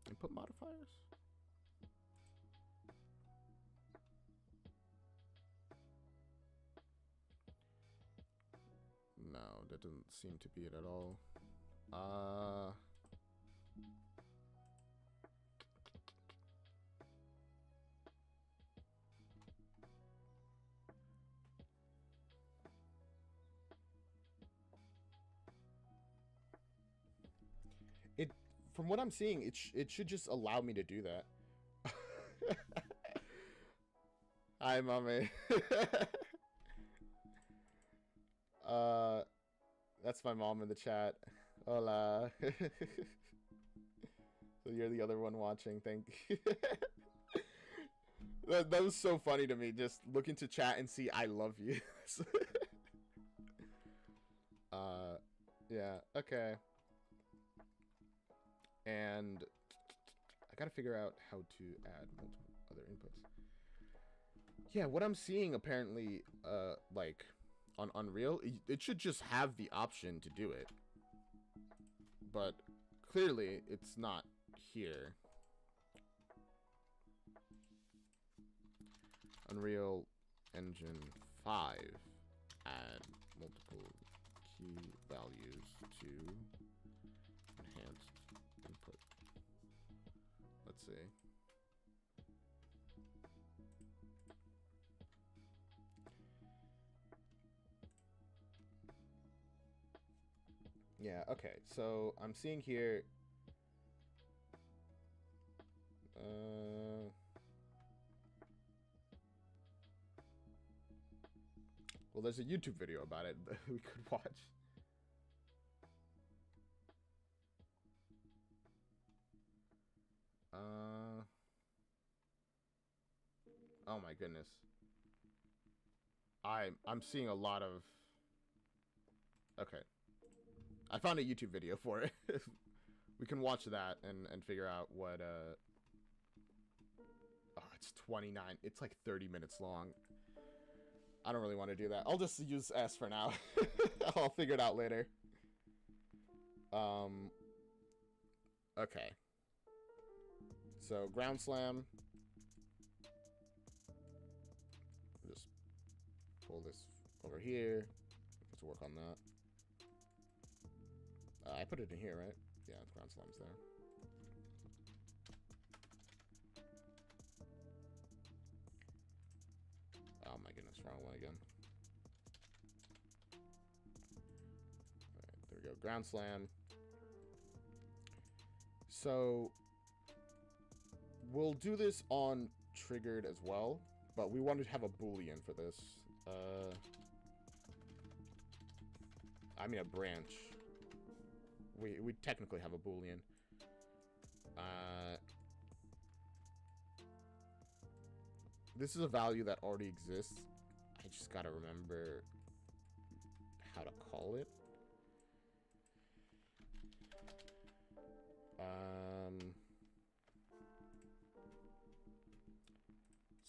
Input modifiers? No, that doesn't seem to be it at all. From what I'm seeing, it should just allow me to do that. Hi, mommy. That's my mom in the chat. Hola. So you're the other one watching. Thank you. That was so funny to me. Just look into chat and see I love you. Yeah. Okay. And I gotta figure out how to add multiple other inputs. Yeah, what I'm seeing apparently, like, on Unreal, it should just have the option to do it. But clearly, it's not here. Unreal Engine 5, add multiple key values to enhanced input. Let's see. Yeah, okay. So I'm seeing here well, there's a YouTube video about it that we could watch. Oh my goodness. I'm seeing a lot of... Okay. I found a YouTube video for it. We can watch that and figure out what, Oh, it's 29. It's like 30 minutes long. I don't really want to do that. I'll just use S for now. I'll figure it out later. Okay. So, ground slam. Just pull this over here. Let's work on that. I put it in here, right? Yeah, ground slam's there. Oh my goodness, wrong one again. Alright, there we go. Ground slam. So we'll do this on triggered as well, but we want to have a boolean for this. I mean a branch. We technically have a boolean. This is a value that already exists. I just gotta remember how to call it.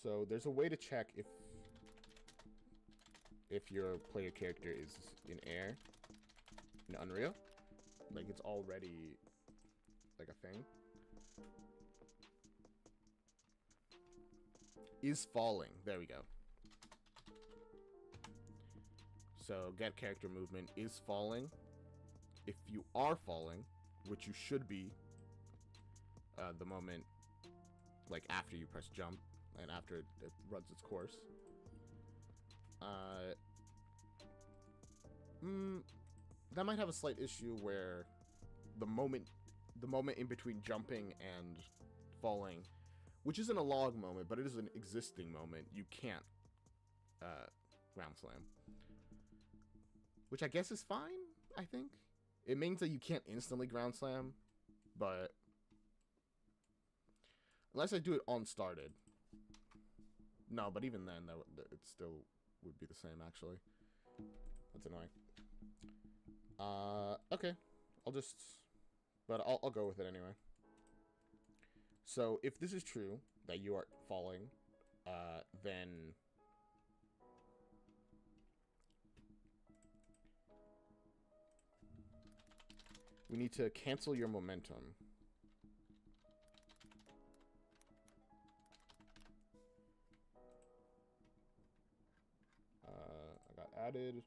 So there's a way to check if your player character is in air in Unreal. Like it's already like a thing. Is falling. There we go. So get character movement is falling. If you are falling, which you should be the moment like after you press jump and after it runs its course. that might have a slight issue where the moment in between jumping and falling, which isn't a log moment, but it is an existing moment, you can't ground slam. Which I guess is fine, I think. It means that you can't instantly ground slam, but unless I do it on started. No, but even then, it still would be the same, actually. That's annoying. Okay. I'll go with it anyway. So, if this is true, that you are falling, then we need to cancel your momentum. I got added.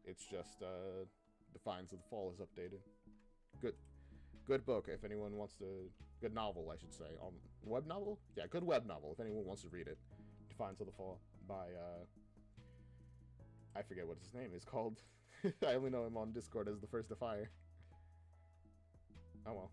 It's just, Defiance of the Fall is updated. Good book, if anyone wants to... Good novel, I should say. Web novel? Yeah, good web novel, if anyone wants to read it. Defiance of the Fall by, I forget what his name is called. I only know him on Discord as the First Defier. Oh well.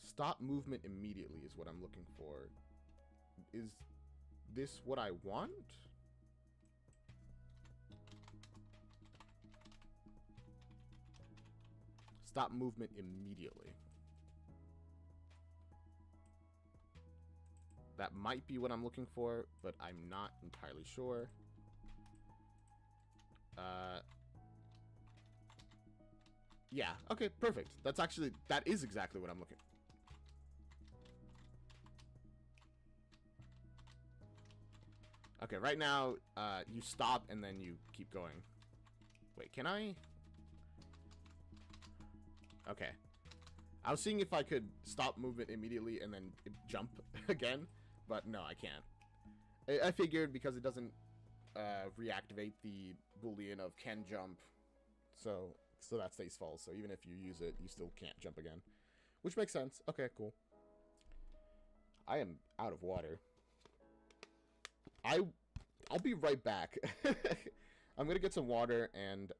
Stop movement immediately is what I'm looking for. Is this what I want? Stop movement immediately. That might be what I'm looking for, but I'm not entirely sure. Yeah, okay, perfect. That is exactly what I'm looking for. Okay, right now, you stop and then you keep going. Wait, can I? Okay. I was seeing if I could stop movement immediately and then jump again, but no, I can't. I figured because it doesn't reactivate the boolean of can jump, so that stays false. So even if you use it, you still can't jump again, which makes sense. Okay, cool. I am out of water. I'll be right back. I'm gonna get some water and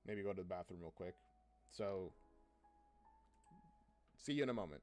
maybe go to the bathroom real quick. So, see you in a moment.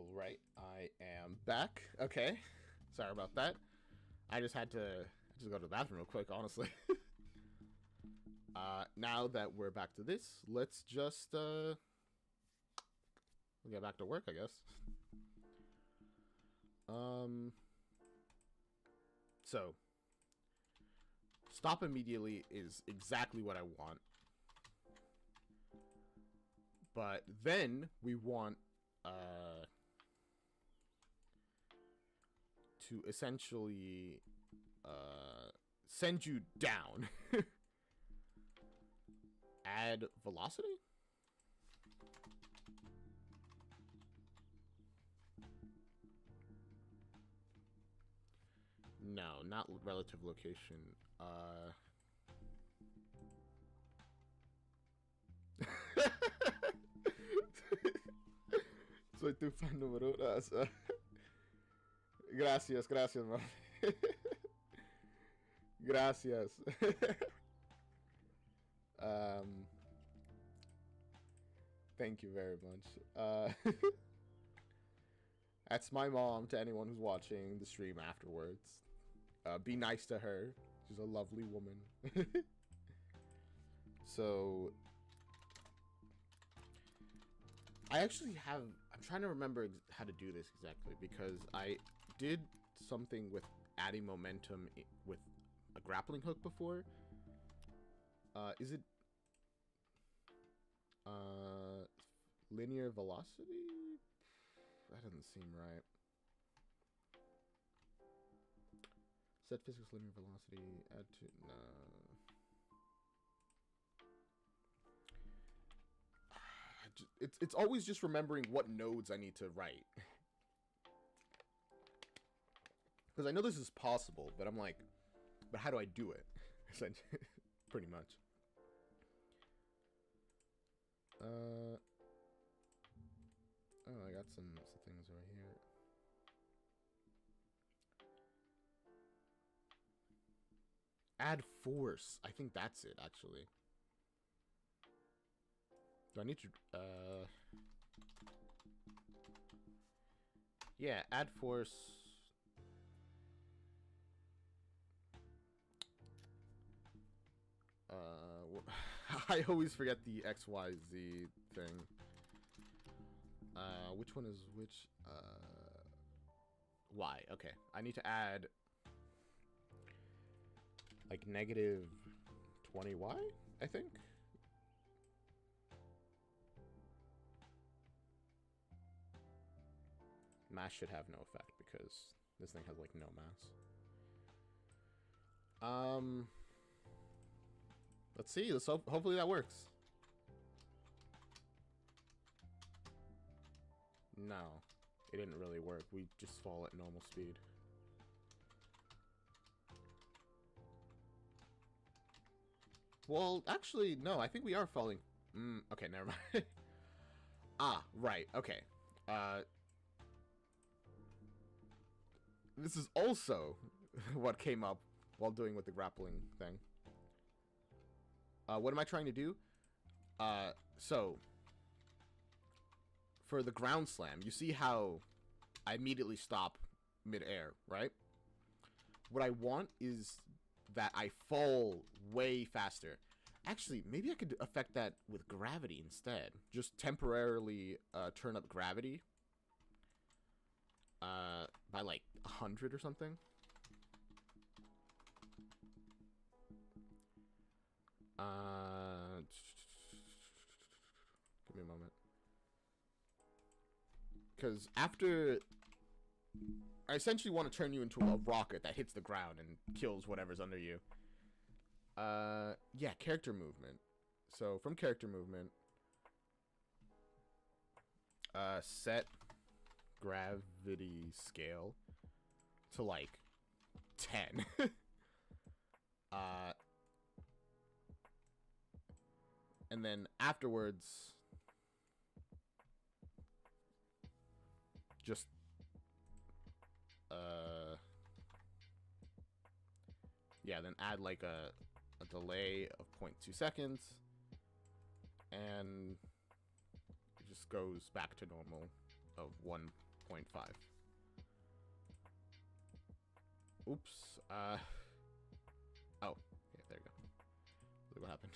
All right, I am back. Okay, sorry about that. I just had to go to the bathroom real quick, honestly. Now that we're back to this, let's just we'll get back to work, I guess. So stop immediately is exactly what I want. But then we want to essentially send you down. Add velocity? No, not relative location. Soy tu fan número uno. Gracias, gracias, man. Gracias. Thank you very much. That's my mom to anyone who's watching the stream afterwards. Be nice to her. She's a lovely woman. So I actually have, I'm trying to remember how to do this exactly, because I did something with adding momentum with a grappling hook before. Is it linear velocity? That doesn't seem right. Set physics linear velocity, add to, no. It's always just remembering what nodes I need to write. Because I know this is possible, but I'm like, but how do I do it? Pretty much. Oh, I got some things over here. Add force. I think that's it, actually. Do I need to, yeah, add force. I always forget the XYZ thing. Which one is which? Y. Okay. I need to add like negative 20Y, I think. Mass should have no effect because this thing has like no mass. Let's see. Let's hopefully that works. No, it didn't really work. We just fall at normal speed. Well, actually, no. I think we are falling. Okay, never mind. Ah, right. Okay. This is also what came up while doing with the grappling thing. What am I trying to do? So, for the ground slam, you see how I immediately stop mid-air, right? What I want is that I fall way faster. Actually, maybe I could affect that with gravity instead. Just temporarily turn up gravity by like 100 or something. Give me a moment. Because after, I essentially want to turn you into a rocket that hits the ground and kills whatever's under you. Yeah, character movement. So from character movement, set gravity scale to like 10. And then afterwards, just yeah, then add like a delay of 0.2 seconds, and it just goes back to normal of 1 0.5. Oops. Oh. Okay, there you go. Look what happened.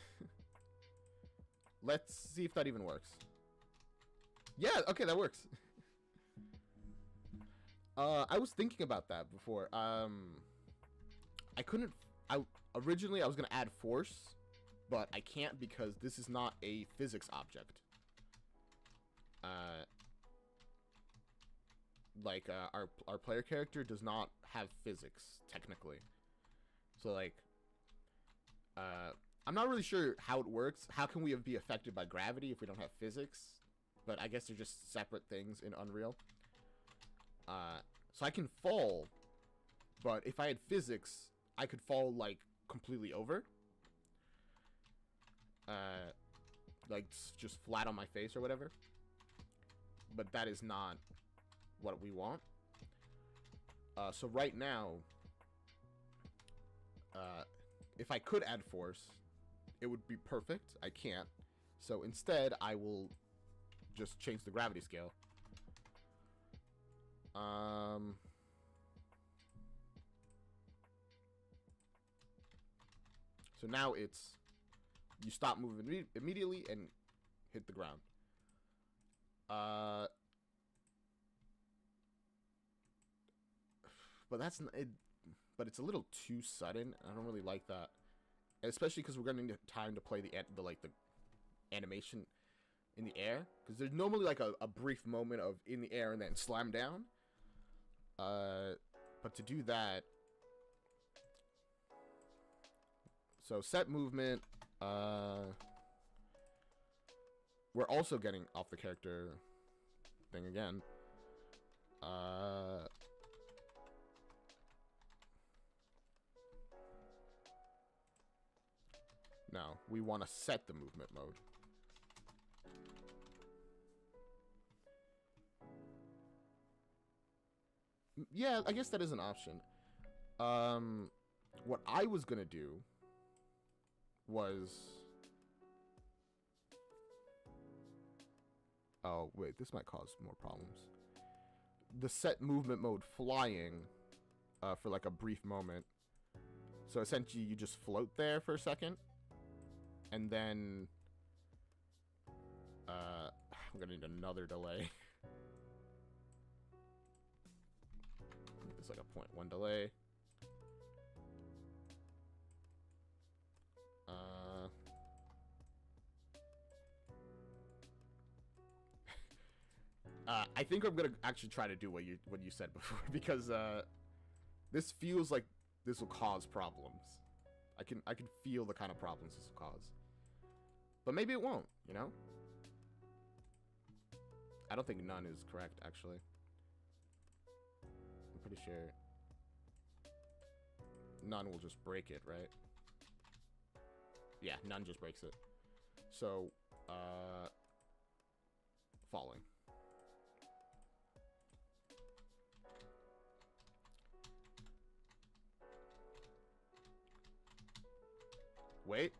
Let's see if that even works. Yeah, okay, that works. I was thinking about that before. I couldn't... Originally, I was going to add force, but I can't because this is not a physics object. Our player character does not have physics, technically. So, like... I'm not really sure how it works. How can we be affected by gravity if we don't have physics? But I guess they're just separate things in Unreal. So I can fall, but if I had physics, I could fall, like, completely over. Like, just flat on my face or whatever. But that is not what we want. So right now, if I could add force, it would be perfect. I can't. So instead, I will just change the gravity scale. So now it's, you stop moving immediately and hit the ground. But that's it. But it's a little too sudden. I don't really like that, especially because we're gonna need time to play the animation in the air. Because there's normally like a brief moment of in the air and then slam down. But to do that, so set movement. We're also getting off the character thing again. No, we want to set the movement mode. Yeah, I guess that is an option. What I was gonna do was... Oh, wait, this might cause more problems. The set movement mode flying for like a brief moment. So essentially you just float there for a second. And then... I'm gonna need another delay. It's like a 0.1 delay. I think I'm gonna actually try to do what you said before, because this feels like this will cause problems. I can feel the kind of problems this will cause, but maybe it won't. You know, I don't think none is correct actually. I'm pretty sure none will just break it, right? Yeah, none just breaks it. So, falling. Wait.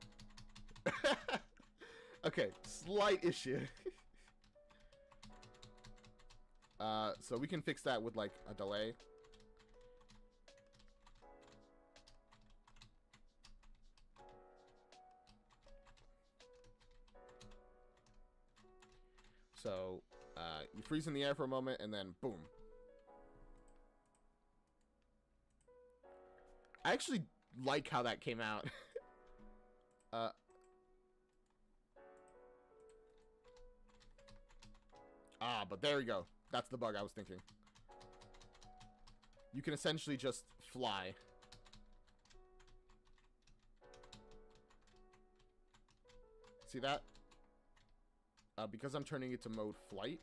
Okay, slight issue. So we can fix that with like a delay. So, you freeze in the air for a moment and then boom. I actually like how that came out. But there we go. That's the bug I was thinking. You can essentially just fly. See that? Because I'm turning it to mode flight.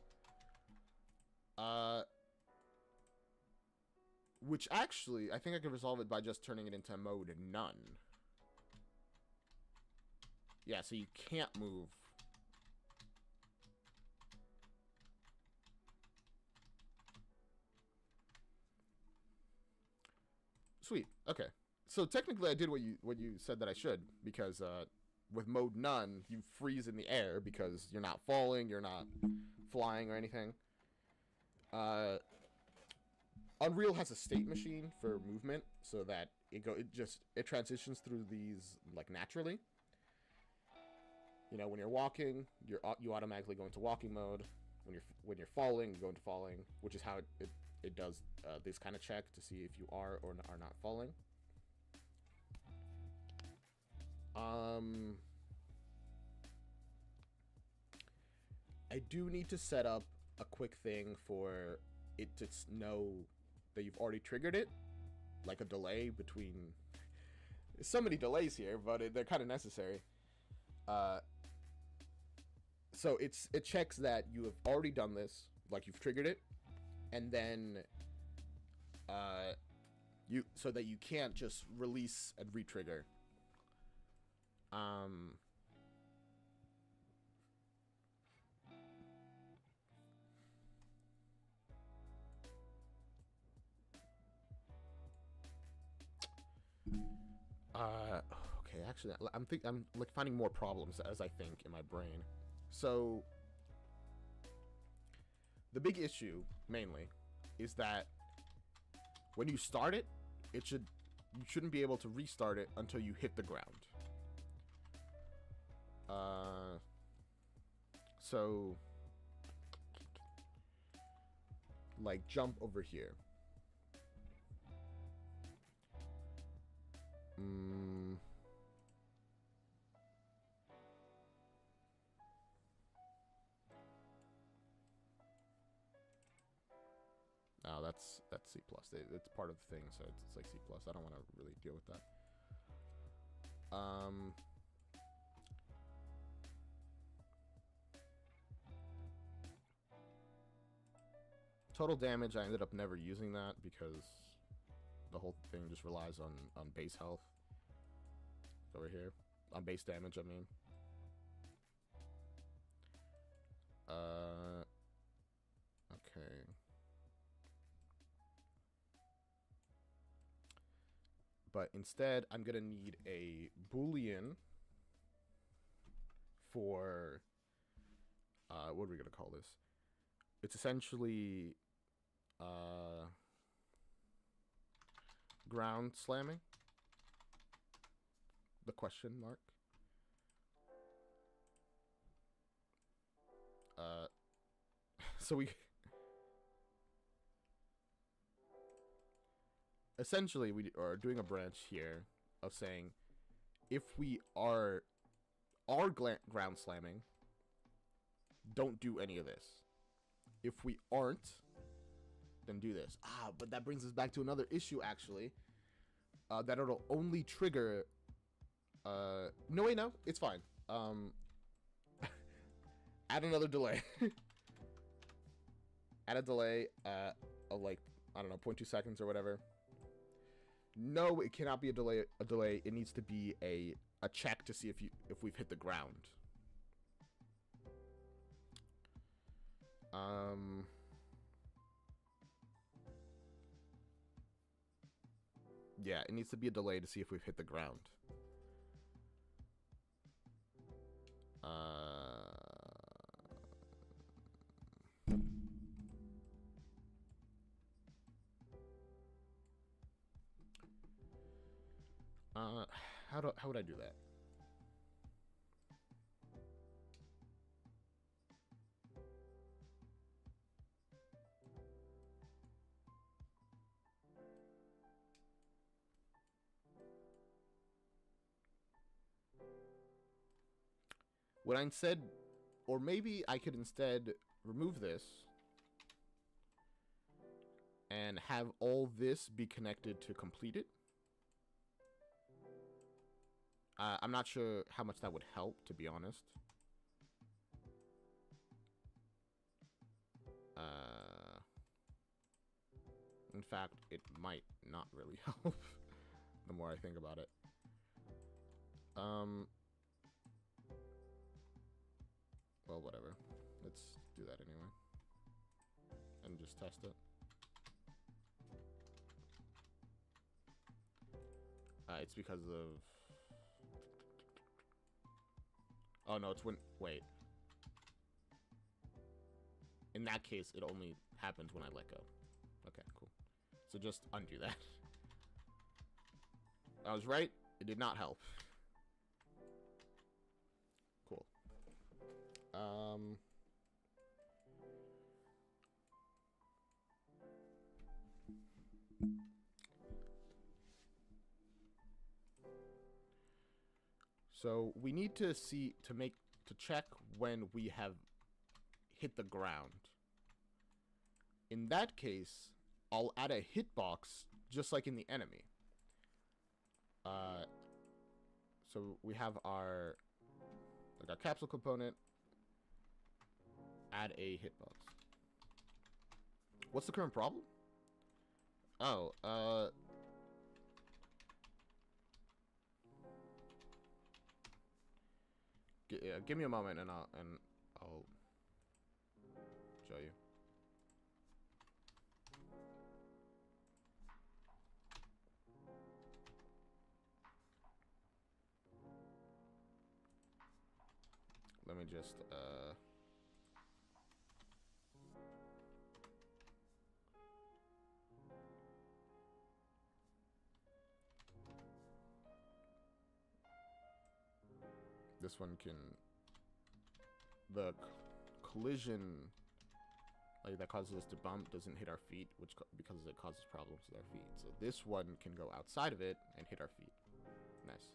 Which actually, I think I can resolve it by just turning it into mode none. Yeah, so you can't move. Sweet. Okay. So technically I did what you said that I should, because with mode none, you freeze in the air because you're not falling, you're not flying or anything. Uh, Unreal has a state machine for movement, so that it transitions through these like naturally. You know, when you're walking, you automatically go into walking mode. When you're falling, you go into falling, which is how it does this kind of check to see if you are or are not falling. I do need to set up a quick thing for it to know that you've already triggered it, like a delay between. There's so many delays here, but they're kind of necessary. So it checks that you have already done this, like you've triggered it, and then so that you can't just release and re-trigger. Okay, actually, I'm like finding more problems as I think in my brain. So the big issue mainly is that when you start it, you shouldn't be able to restart it until you hit the ground. So like jump over here. Oh, that's C+. It's part of the thing, so it's like C+. I don't want to really deal with that. Total damage, I ended up never using that because the whole thing just relies on base health. Over here. On base damage, I mean. Okay. But instead, I'm gonna need a Boolean for what are we gonna call this? It's essentially ground slamming. The question mark. So we essentially we are doing a branch here of saying if we are ground slamming, don't do any of this. If we aren't, then do this. But that brings us back to another issue actually. That it'll only trigger no wait, no, it's fine. Add another delay. Add a delay of like, I don't know, 0.2 seconds or whatever. No, it cannot be a delay. It needs to be a check to see if we've hit the ground. Yeah, it needs to be a delay to see if we've hit the ground. How would I do that? Would I instead, or maybe I could instead remove this and have all this be connected to completed. I'm not sure how much that would help, to be honest. In fact, it might not really help the more I think about it. Well, whatever. Let's do that anyway. And just test it. It's because of... Oh, no, it's when... Wait. In that case, it only happens when I let go. Okay, cool. So just undo that. I was right. It did not help. Cool. So we need to check when we have hit the ground. In that case, I'll add a hitbox just like in the enemy. So we have our capsule component. Add a hitbox. What's the current problem? Oh, give me a moment and I'll show you. Let me just this one can the collision that causes us to bump doesn't hit our feet, because it causes problems with our feet. So this one can go outside of it and hit our feet. Nice.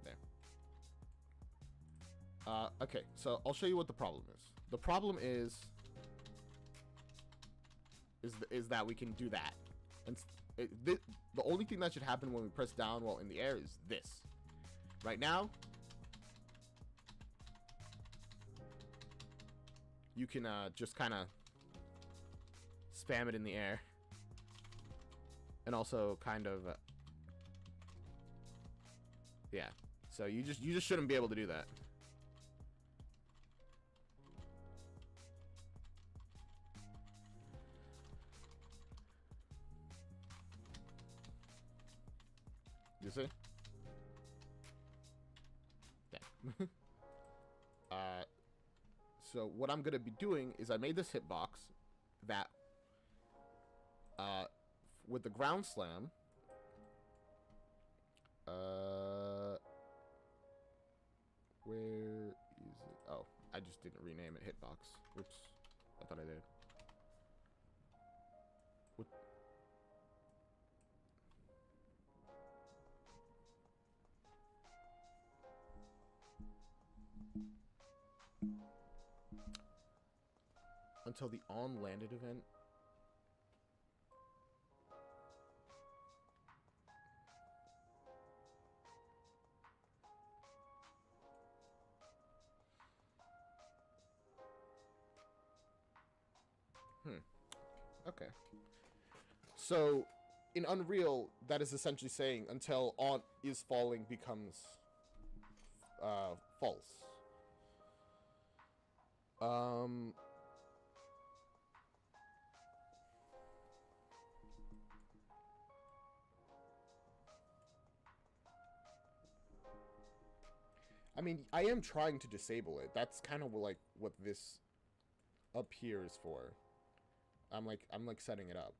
There. Okay, so I'll show you what the problem is. The problem is that we can do that, and the only thing that should happen when we press down while in the air is this. Right now, you can just kind of spam it in the air, and also kind of yeah. So you just shouldn't be able to do that. You see? Yeah. So what I'm gonna be doing is I made this hitbox that with the ground slam where is it? Oh, I just didn't rename it hitbox. Oops. I thought I did. What? Until the on landed event. Okay. So in Unreal, that is essentially saying until on is falling becomes false. I mean, I am trying to disable it. That's kind of like what this up here is for. I'm like setting it up.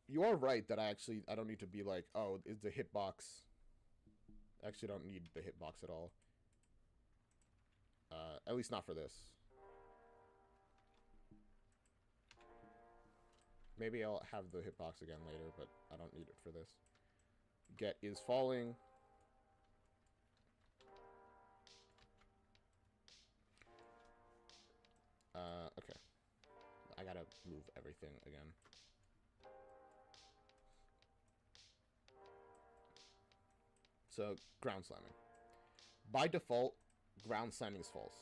You are right that I don't need to be like, oh, is the hitbox. I actually don't need the hitbox at all. At least not for this. Maybe I'll have the hitbox again later, but I don't need it for this. Get is falling. Okay. I gotta move everything again. So, ground slamming. By default, ground slamming is false.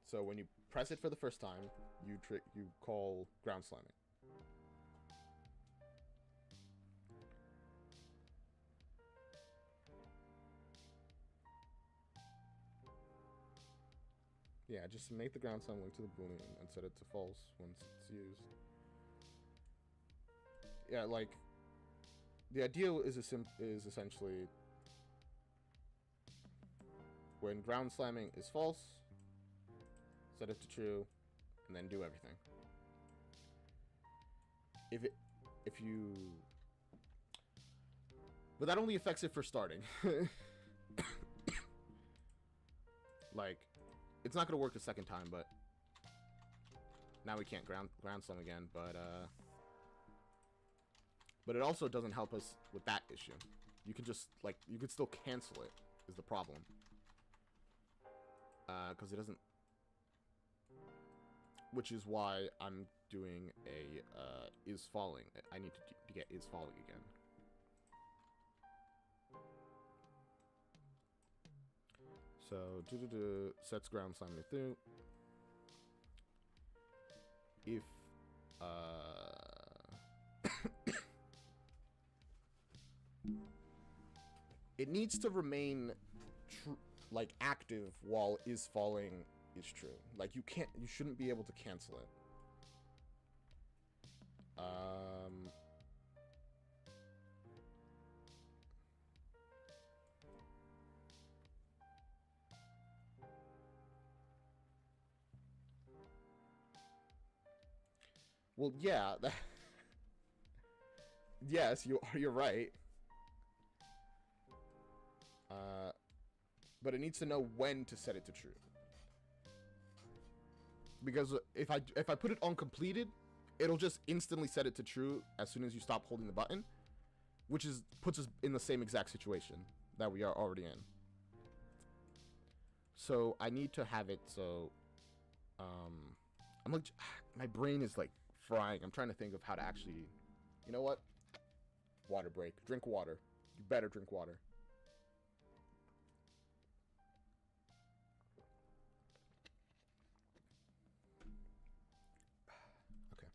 So when you press it for the first time, you call ground slamming. Yeah, just make the ground slam link to the boolean and set it to false once it's used. Yeah, like the idea is essentially when ground slamming is false, set it to true, and then do everything. If you, but that only affects it for starting. Like, it's not gonna work the second time, but now we can't ground slam again. But it also doesn't help us with that issue. You can just, like, you could still cancel it, is the problem. Because it doesn't... Which is why I'm doing a, is falling. I need to get is falling again. So, sets ground slamming through. If, it needs to remain like active while is falling is true. Like you shouldn't be able to cancel it. Well, yeah. Yes, you're right. But it needs to know when to set it to true. Because if I put it on completed, it'll just instantly set it to true as soon as you stop holding the button, which puts us in the same exact situation that we are already in. So I need to have it so I'm like, my brain is like frying. I'm trying to think of how to actually, you know what? Water break. Drink water. You better drink water. Okay.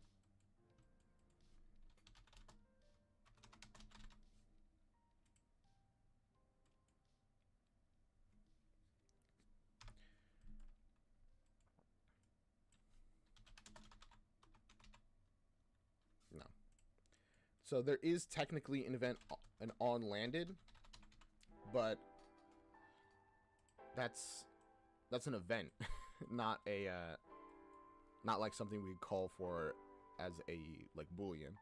No. So there is technically an event, an on landed, but that's an event, not a not like something we call for as a like boolean,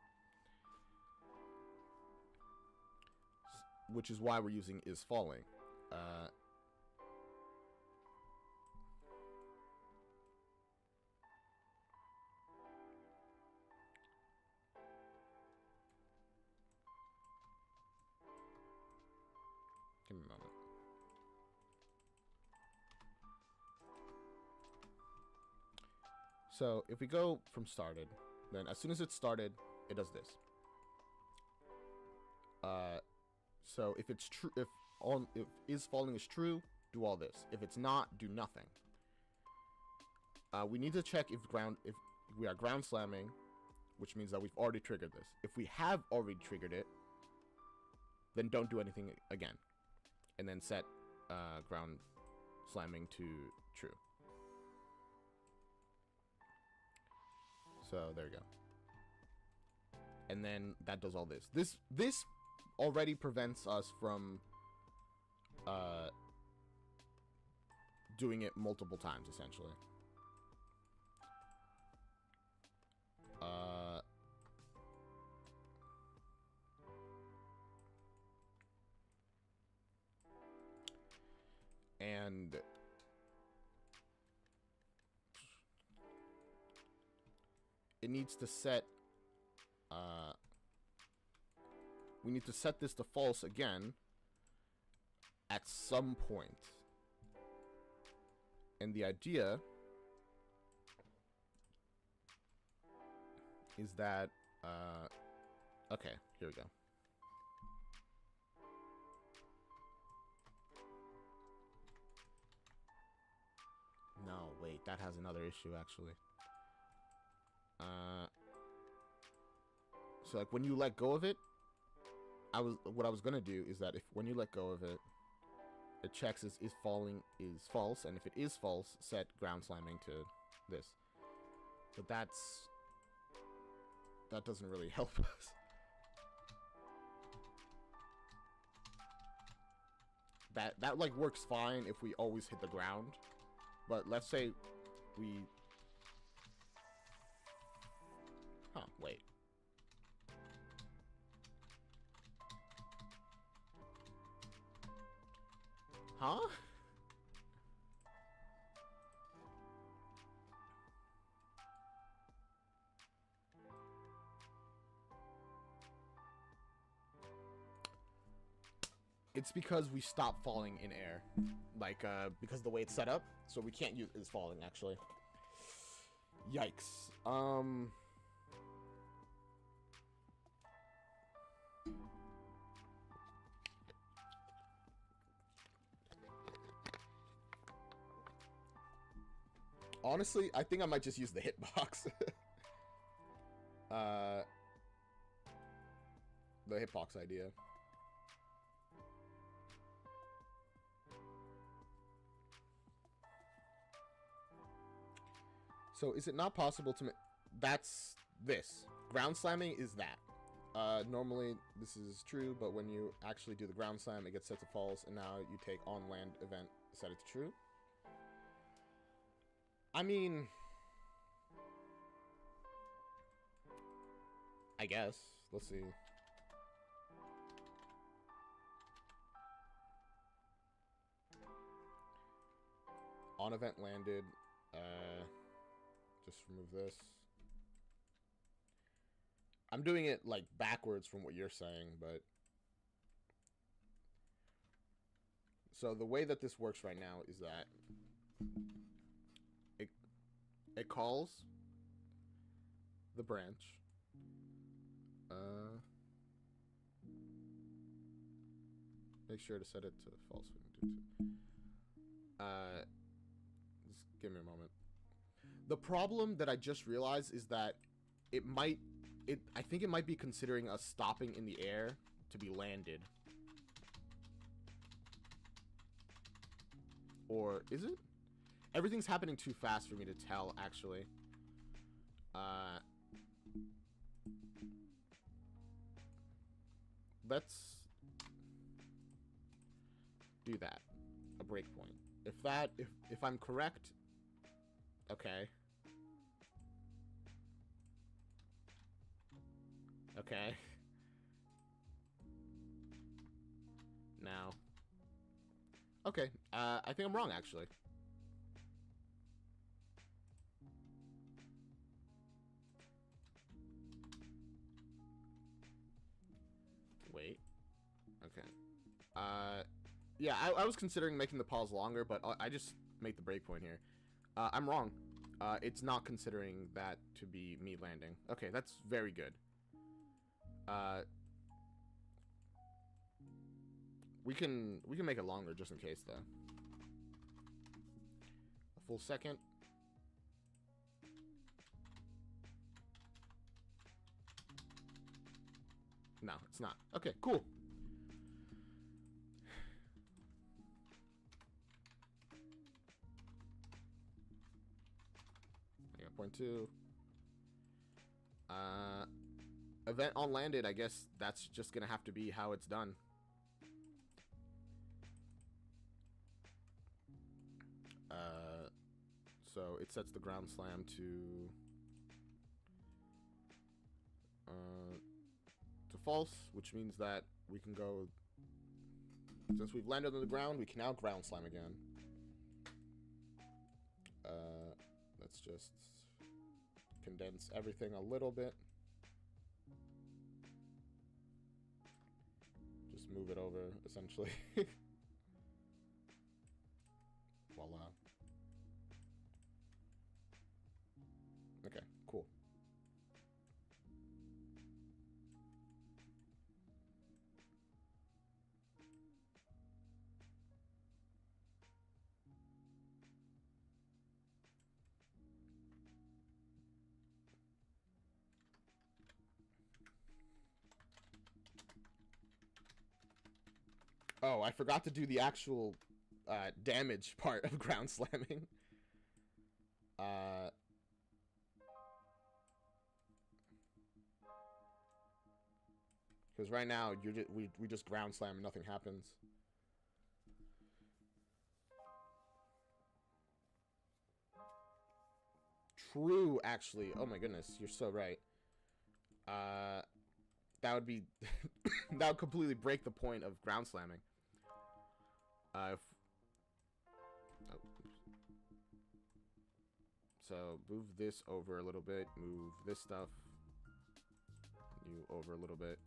which is why we're using is falling. Give me a moment. So if we go from started, then as soon as it's started, it does this. So if it's true, if is falling is true, do all this. If it's not, do nothing. We need to check if we are ground slamming, which means that we've already triggered this. If we have already triggered it, then don't do anything again, and then set ground slamming to true. So there you go. And then that does all this. This already prevents us from doing it multiple times, essentially. And it needs to set we need to set this to false again at some point. And the idea is that okay, here we go. No, wait, that has another issue actually. So like when you let go of it, what I was gonna do is that if when you let go of it, it checks is falling is false, and if it is false, set ground slamming to this. But that doesn't really help us. that like works fine if we always hit the ground. But let's say we... Huh, wait. Huh? It's because we stop falling in air. Like, because the way it's set up, so we can't use is falling, actually. Yikes. Honestly, I think I might just use the hitbox. The hitbox idea. So is it not possible to... That's this. Ground slamming is that. Normally this is true, but when you actually do the ground slam, it gets set to false, and now you take on land event, set it to true. I mean... I guess. Let's see. On event landed. Just remove this. I'm doing it like backwards from what you're saying, but... So the way that this works right now is that it calls the branch. Make sure to set it to false. Just give me a moment. The problem that I just realized is that I think it might be considering us stopping in the air to be landed. Or is it? Everything's happening too fast for me to tell, actually. Let's do that. A breakpoint. If I'm correct, okay. Okay. Now. Okay. I think I'm wrong, actually. Wait. Okay. Yeah, I was considering making the pause longer, but I just make the breakpoint here. I'm wrong. It's not considering that to be me landing. Okay, that's very good. We can make it longer just in case, though. A full second. No, it's not. Okay, cool. I got point 2. Event on landed, I guess that's just gonna have to be how it's done. So it sets the ground slam to false, which means that we can go, since we've landed on the ground, we can now ground slam again. Let's just condense everything a little bit. Just move it over, essentially. Voila. Okay, cool. Oh, I forgot to do the actual damage part of ground slamming. Because right now we just ground slam and nothing happens. true, actually. Oh my goodness, you're so right. That would be that would completely break the point of ground slamming. If, oh, so move this over a little bit, move this stuff you over a little bit.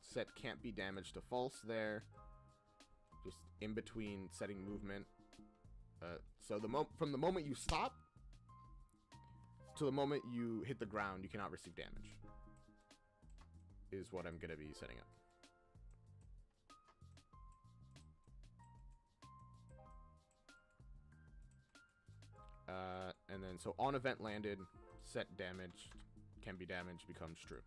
Set can't be damaged to false there. Just in between setting movement. So from the moment you stop to the moment you hit the ground, you cannot receive damage. Is what I'm gonna be setting up. And then so on event landed, set damage can be damaged becomes true.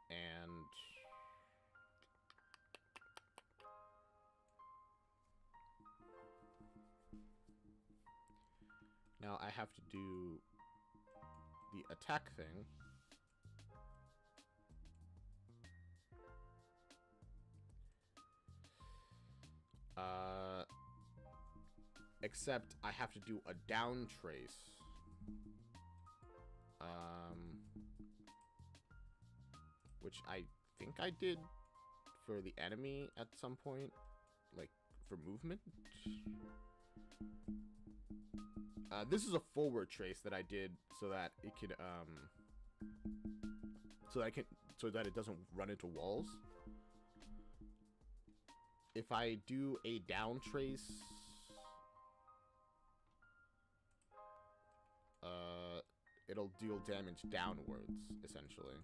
And now I have to do the attack thing. Except I have to do a down trace. Which I think I did for the enemy at some point, like for movement. This is a forward trace that I did so that it could so that it doesn't run into walls. If I do a down trace, it'll deal damage downwards, essentially.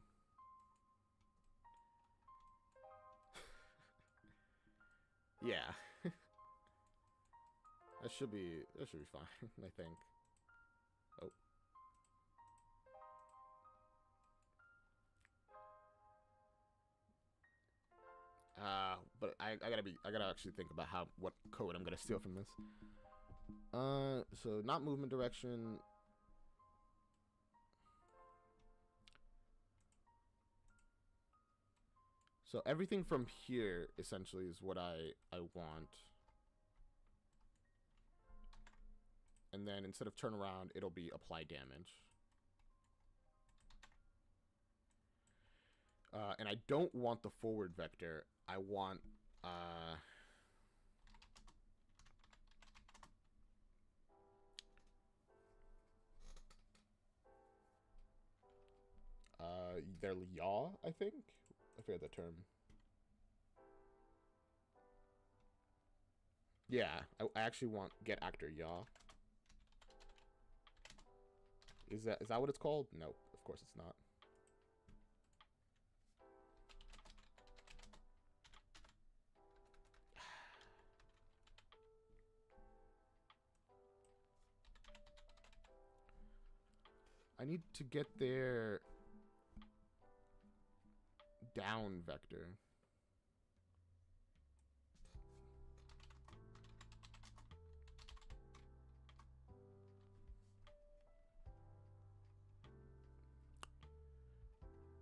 Yeah. That should be fine, I think. Oh. But I gotta actually think about what code I'm gonna steal from this. So not movement direction. So everything from here essentially is what I want. And then instead of turn around, it'll be apply damage. And I don't want the forward vector. I want their yaw, I think. I forget the term. Yeah, I actually want get actor yaw. Is that what it's called? Nope, of course it's not. I need to get their down vector.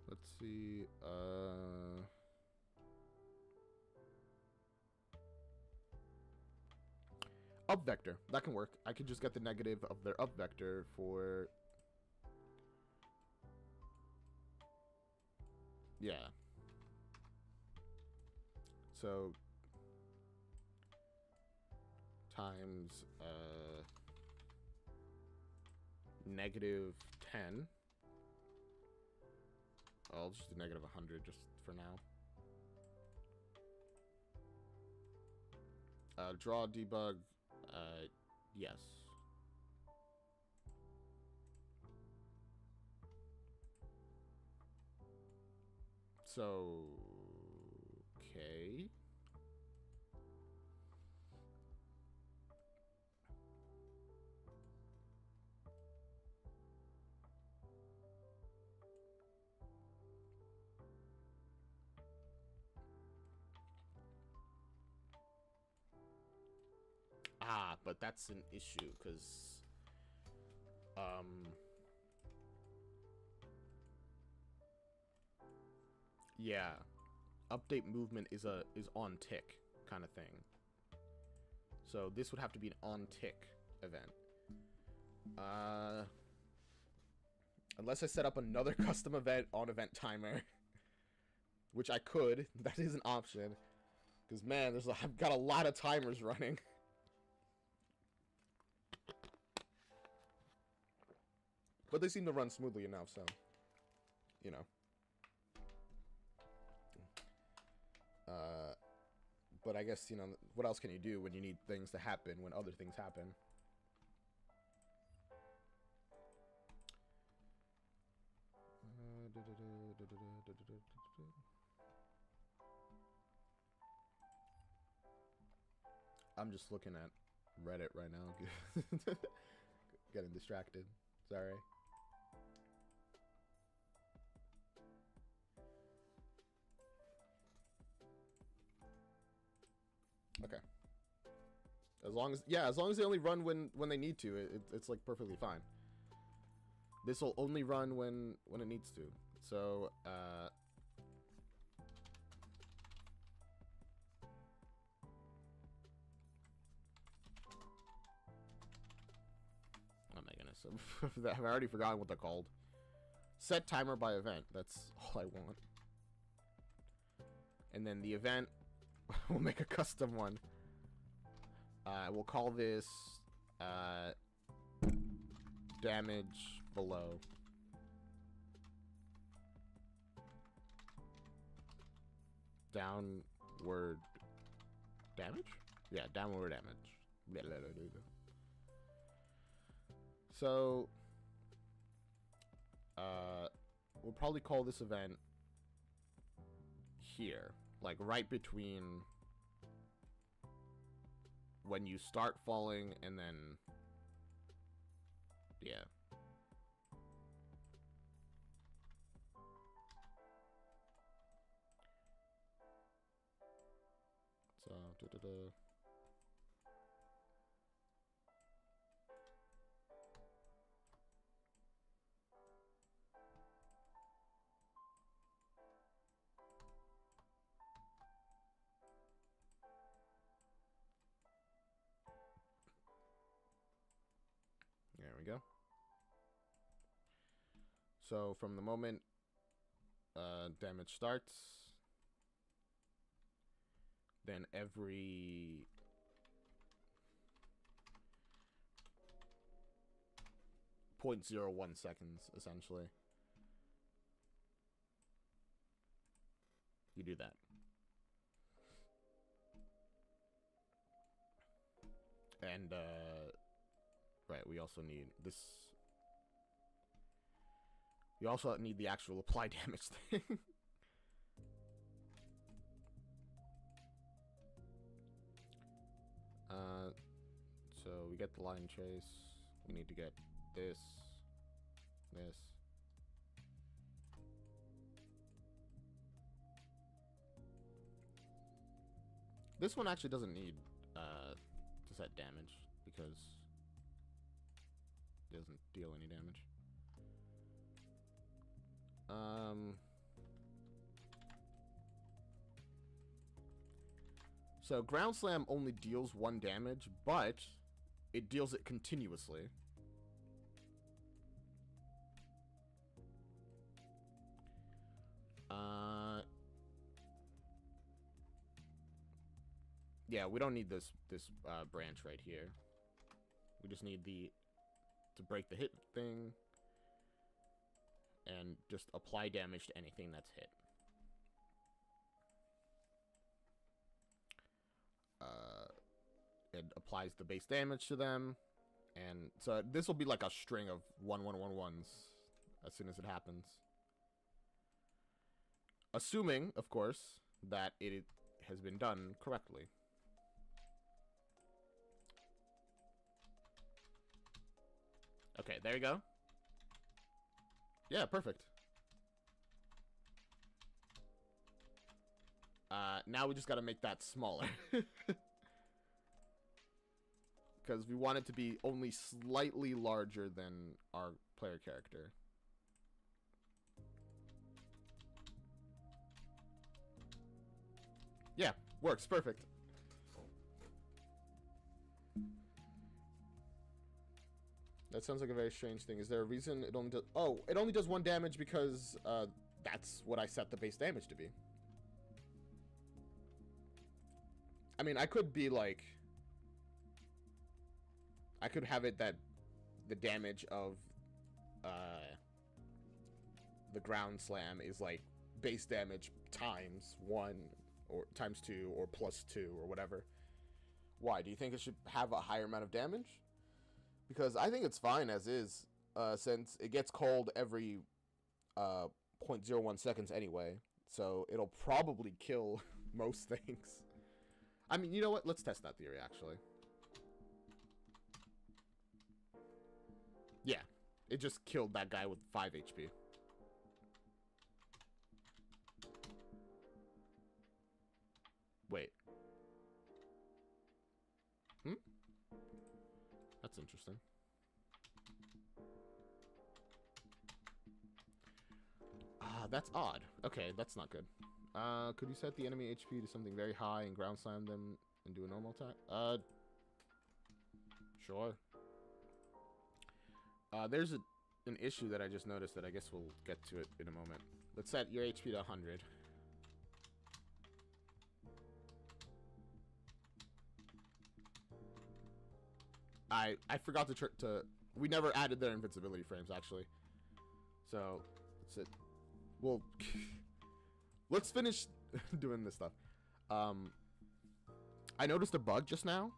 Let's see, up vector. That can work. I could just get the negative of their up vector for... Yeah. So... times, negative 10. I'll just do negative 100 just for now. Draw, debug, yes. So, okay. But that's an issue, because Um, yeah, update movement is on tick kind of thing. So this would have to be an on tick event. Unless I set up another custom event on event timer, which I could. That is an option. Because man, I've got a lot of timers running. But they seem to run smoothly enough, so you know. But I guess, you know, what else can you do when you need things to happen when other things happen? I'm just looking at Reddit right now. Getting distracted. Sorry. Okay. As long as they only run when they need to, it's like perfectly fine. This will only run when it needs to. So, oh my goodness, I've already forgotten what they're called. Set timer by event. That's all I want. And then the event, we'll make a custom one. We'll call this damage below. Downward damage? Yeah, downward damage. So, we'll probably call this event here. Like, right between when you start falling and then, yeah. So, there we go. So from the moment damage starts, then every .01 seconds, essentially, you do that. And right, we also need this. You also need the actual apply damage thing. So we get the line chase. We need to get this. This one actually doesn't need to set damage because it doesn't deal any damage. So Ground Slam only deals 1 damage, but it deals it continuously. Yeah, we don't need this branch right here. We just need to break the hit thing and just apply damage to anything that's hit. It applies the base damage to them, and so this will be like a string of 1/1/1/1s as soon as it happens. Assuming, of course, that it has been done correctly. Okay, there you go. Yeah, perfect. Now we just gotta make that smaller. because we want it to be only slightly larger than our player character. Yeah, works perfect. That sounds like a very strange thing. Is there a reason it only does... Oh, it only does 1 damage because that's what I set the base damage to be. I mean, I could be like... I could have it that the damage of the ground slam is like base damage times 1 or times 2 or plus 2 or whatever. Why? Do you think it should have a higher amount of damage? Because I think it's fine as is, since it gets cold every 0.01 seconds anyway. So it'll probably kill most things. I mean, you know what? Let's test that theory, actually. Yeah, it just killed that guy with 5 HP. Wait. That's interesting. Ah, that's odd. Okay, that's not good. Could you set the enemy HP to something very high and ground slam them and do a normal attack? Sure. There's an issue that I just noticed that I guess we'll get to it in a moment. Let's set your HP to 100. I forgot to we never added their invincibility frames, actually. So, that's it. Well, let's finish doing this stuff. I noticed a bug just now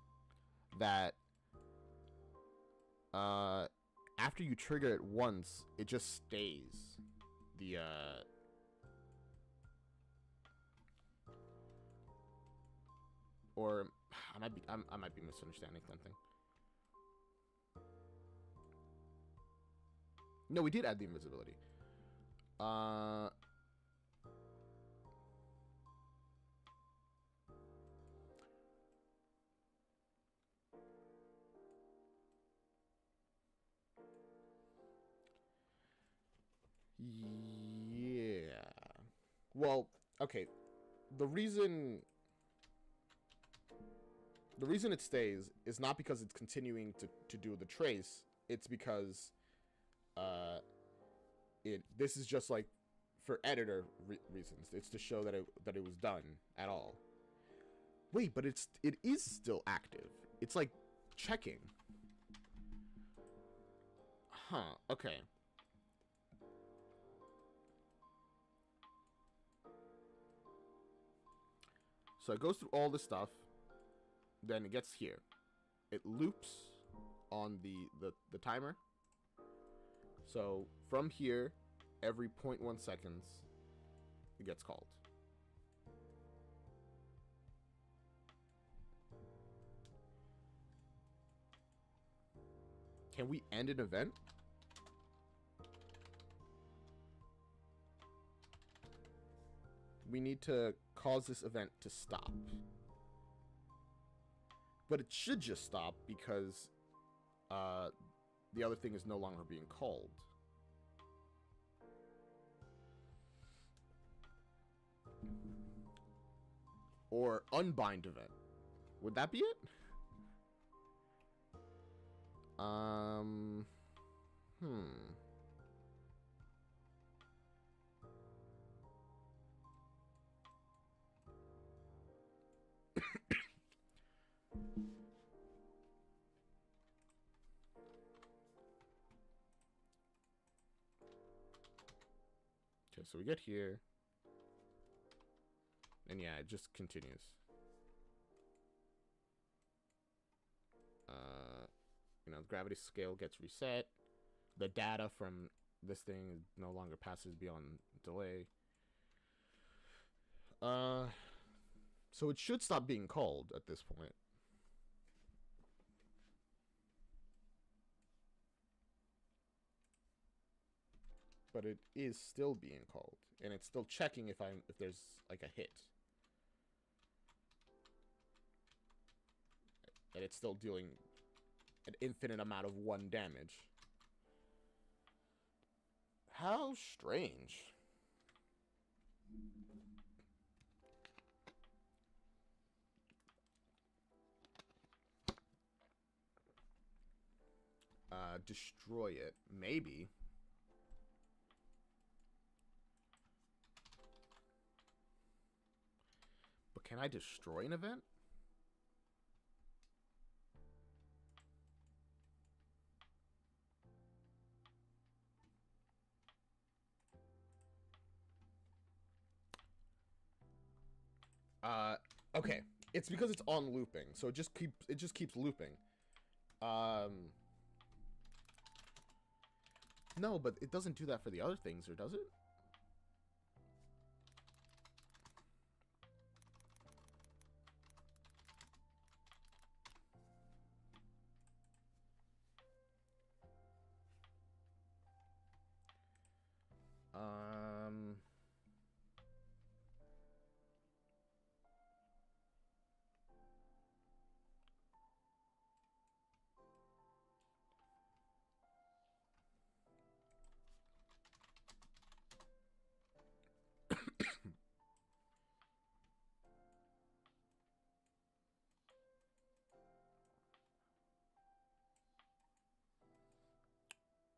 that after you trigger it once, it just stays. The or I might be misunderstanding something. No, we did add the invisibility. Yeah. Well, okay. The reason it stays is not because it's continuing to do the trace. It's because this is just like for editor reasons. It's to show that it was done at all. Wait, but it is still active. It's like checking. Huh, okay. So it goes through all this stuff. Then it gets here. It loops on the timer. So from here, every 0.1 seconds, it gets called. Can we end an event? We need to cause this event to stop. But it should just stop because the other thing is no longer being called. Or unbind event. Would that be it? Okay, so we get here. And yeah, it just continues. You know, the gravity scale gets reset. The data from this thing no longer passes beyond delay. So it should stop being called at this point. But it is still being called, and it's still checking if there's like a hit. And it's still doing an infinite amount of 1 damage. How strange. Destroy it. Maybe. But can I destroy an event? Okay. It's because it's on looping, so it just keeps looping. No, but it doesn't do that for the other things, or does it?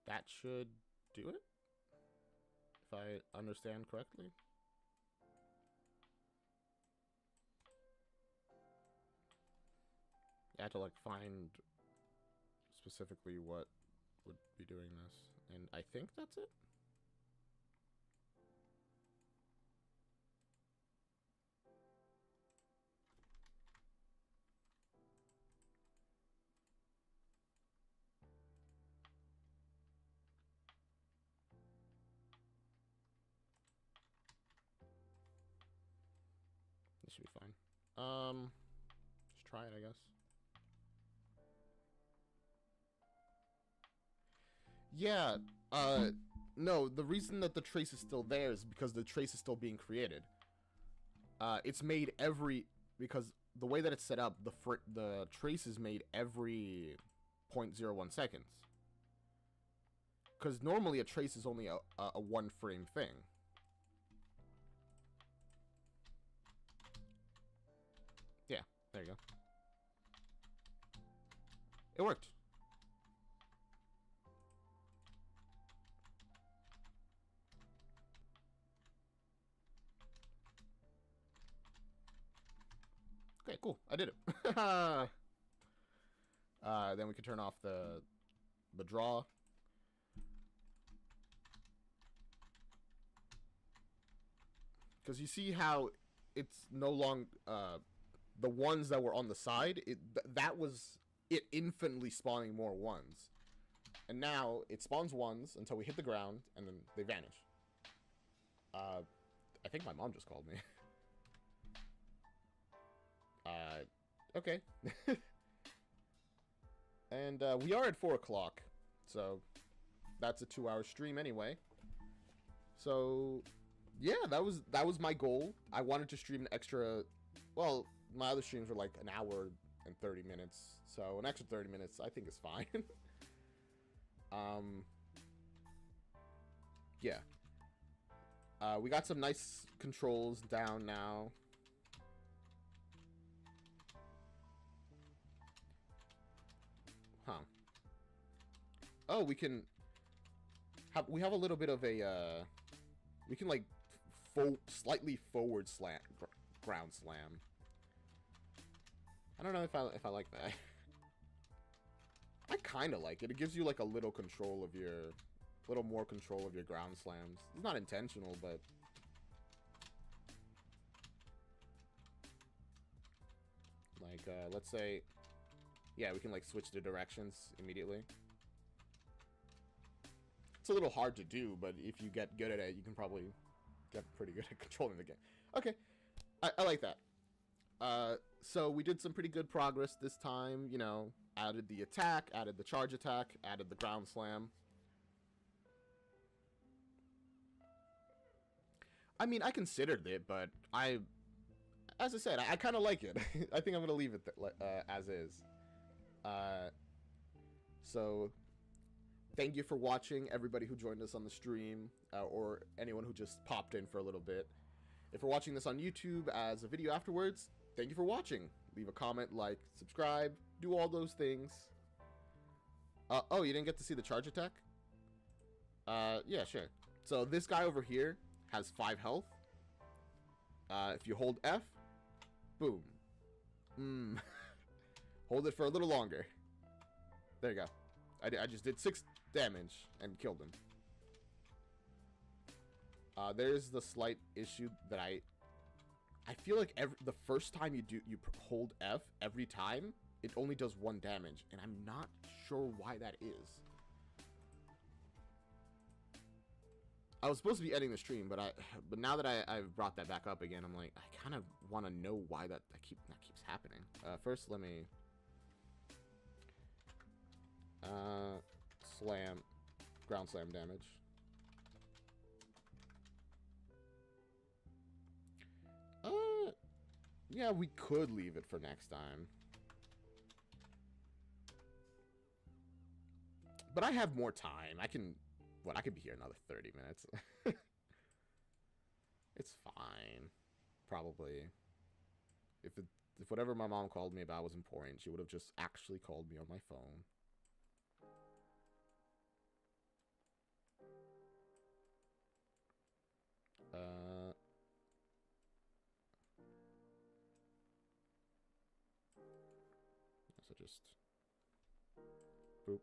That should do it, if I understand correctly. I had to like find specifically what would be doing this, and I think that's it. This should be fine. Just try it, I guess. Yeah, no, the reason that the trace is still there is because the trace is still being created. It's made because the way that it's set up, the trace is made every 0.01 seconds. Because normally a trace is only a 1 frame thing. Yeah, there you go. It worked. Okay, cool. I did it. Then we can turn off the draw. Because you see how it's no longer the ones that were on the side. That was it infinitely spawning more ones, and now it spawns ones until we hit the ground, and then they vanish. I think my mom just called me. Okay. And we are at 4 o'clock, so that's a 2-hour stream anyway. So yeah, that was my goal. I wanted to stream an extra. Well, my other streams were like an hour and 30 minutes, so an extra 30 minutes I think is fine. Yeah. We got some nice controls down now. Huh. Oh, we have a little bit of a we can like slightly forward slam ground slam. I don't know if I like that. I kind of like it. It gives you like a little more control of your ground slams. It's not intentional, but like let's say, yeah, we can like switch the directions immediately. It's a little hard to do, but if you get good at it, you can probably get pretty good at controlling the game. Okay, I like that. So we did some pretty good progress this time. You know, added the attack, added the charge attack, added the ground slam. I mean, I considered it, but as I said, I kind of like it. I think I'm gonna leave it as is. So thank you for watching, everybody who joined us on the stream, or anyone who just popped in for a little bit. If you're watching this on YouTube as a video afterwards, thank you for watching. Leave a comment, like, subscribe, do all those things. Oh, you didn't get to see the charge attack? Yeah, sure. So this guy over here has 5 health. If you hold F, boom. Hold it for a little longer. There you go. I just did 6 damage and killed him. There's the slight issue that I feel like the first time you hold F every time, it only does 1 damage, and I'm not sure why that is. I was supposed to be ending the stream, but now that I've brought that back up again, I'm like, I kind of want to know why that keeps happening. First, let me ground slam damage. Yeah, we could leave it for next time. But I have more time. I could be here another 30 minutes. It's fine. Probably. If whatever my mom called me about was important, she would have just actually called me on my phone. So just boop.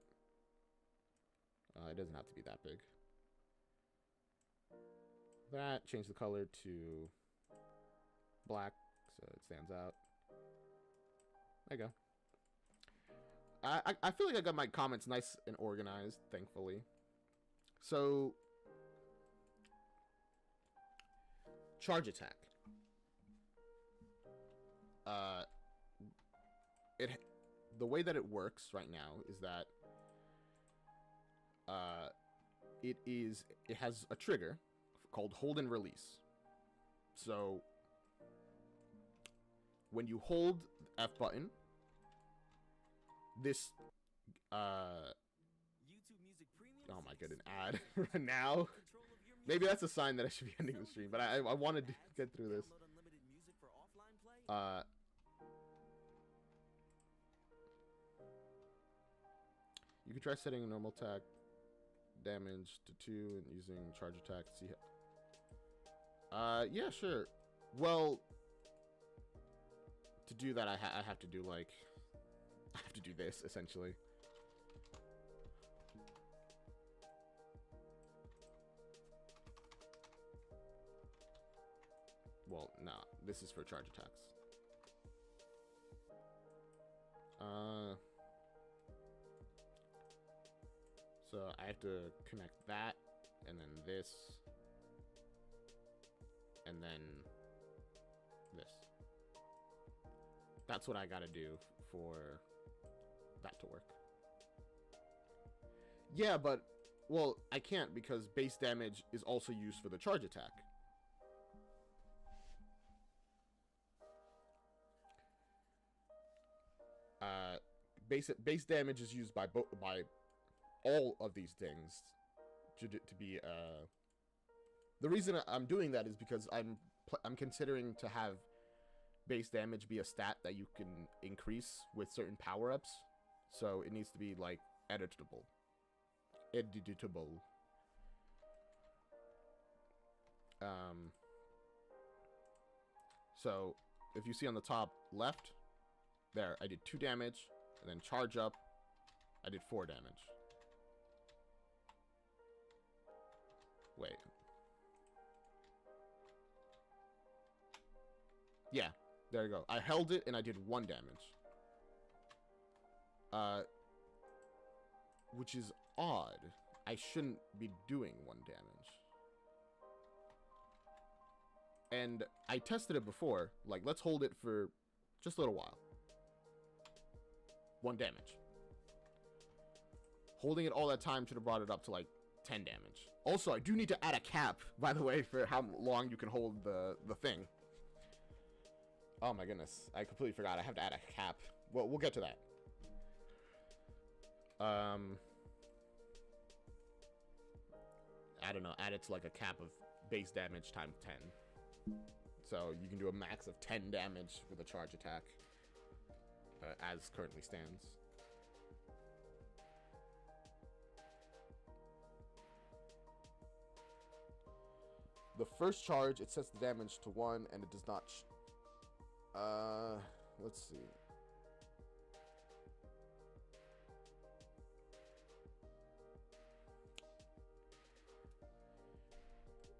It doesn't have to be that big. That, change the color to black so it stands out. There you go. I feel like I got my comments nice and organized, thankfully. So, charge attack. The way that it works right now is that it has a trigger called hold and release. So when you hold the F button, this oh my god, an ad now. Maybe that's a sign that I should be ending the stream, but I wanted to get through this. You can try setting normal attack damage to 2 and using charge attack to see how... yeah, sure. Well, to do that, I have to do, like... I have to do this, essentially. Well, no. This is for charge attacks. So I have to connect that, and then this, and then this. That's what I gotta do for that to work. Yeah, but, well, I can't because base damage is also used for the charge attack. Base damage is used by all of these things to be the reason I'm doing that is because I'm considering to have base damage be a stat that you can increase with certain power-ups, so it needs to be like editable. So if you see on the top left there, I did 2 damage, and then charge up I did 4 damage. Wait. Yeah, there you go. I held it and I did 1 damage. Which is odd. I shouldn't be doing 1 damage. And I tested it before. Like, let's hold it for just a little while. 1 damage. Holding it all that time should have brought it up to like 10 damage. Also, I do need to add a cap, by the way, for how long you can hold the thing. Oh my goodness. I completely forgot. I have to add a cap. Well, we'll get to that. I don't know, add it to like a cap of base damage times 10. So you can do a max of 10 damage with a charge attack, as currently stands. The first charge, it sets the damage to 1, and it does not... let's see.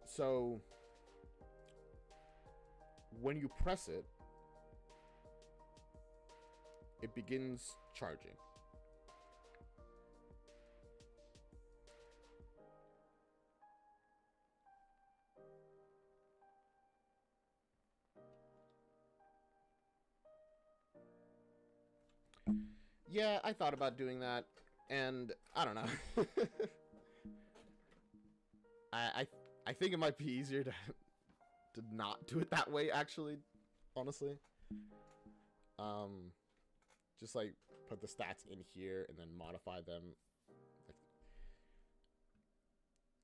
So, when you press it, it begins charging. Yeah, I thought about doing that, and I don't know. I think it might be easier to not do it that way, actually, honestly. Just like put the stats in here and then modify them,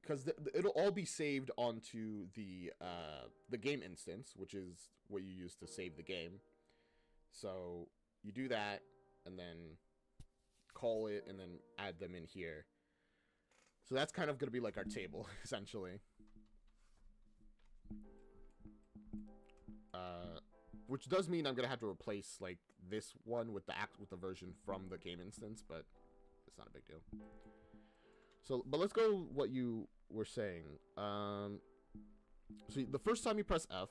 because it'll all be saved onto the game instance, which is what you use to save the game. So you do that and then call it and then add them in here. So that's kind of going to be like our table, essentially. Which does mean I'm going to have to replace like this one with the version from the game instance, but it's not a big deal. So, but let's go what you were saying. So the first time you press F,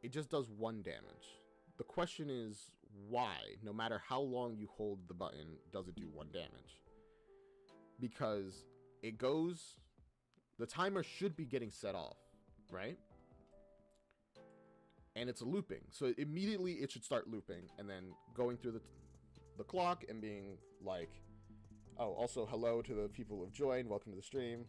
it just does 1 damage. The question is why, no matter how long you hold the button, does it do 1 damage? Because it goes... The timer should be getting set off, right? And it's looping. So immediately it should start looping and then going through the clock and being like, oh, also hello to the people who've joined. Welcome to the stream.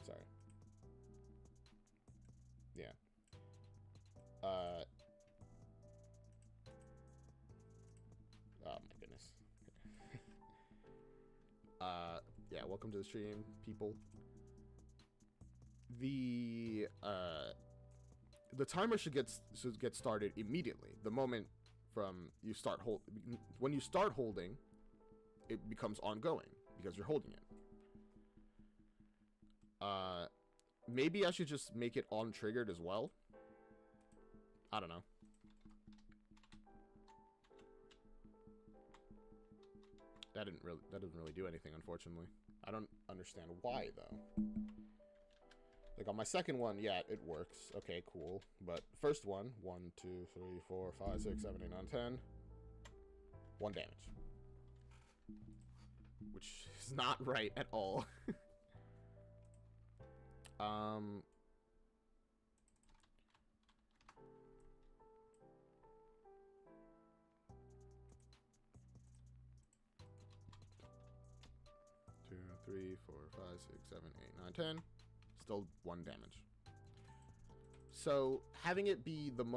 Sorry. Yeah. Oh my goodness. Yeah, welcome to the stream, people. The timer should get started immediately. The moment from you start when you start holding, it becomes ongoing because you're holding it. Maybe I should just make it on triggered as well. I don't know. That doesn't really do anything, unfortunately. I don't understand why though. Like on my second one, yeah, it works. Okay, cool. But first one, 1, 2, 3, 4, 5, 6, 7, 8, 9, 10. 1 damage. Which is not right at all. 2, 3, 4, 5, 6, 7, 8, 9, 10. Still 1 damage. So having it be from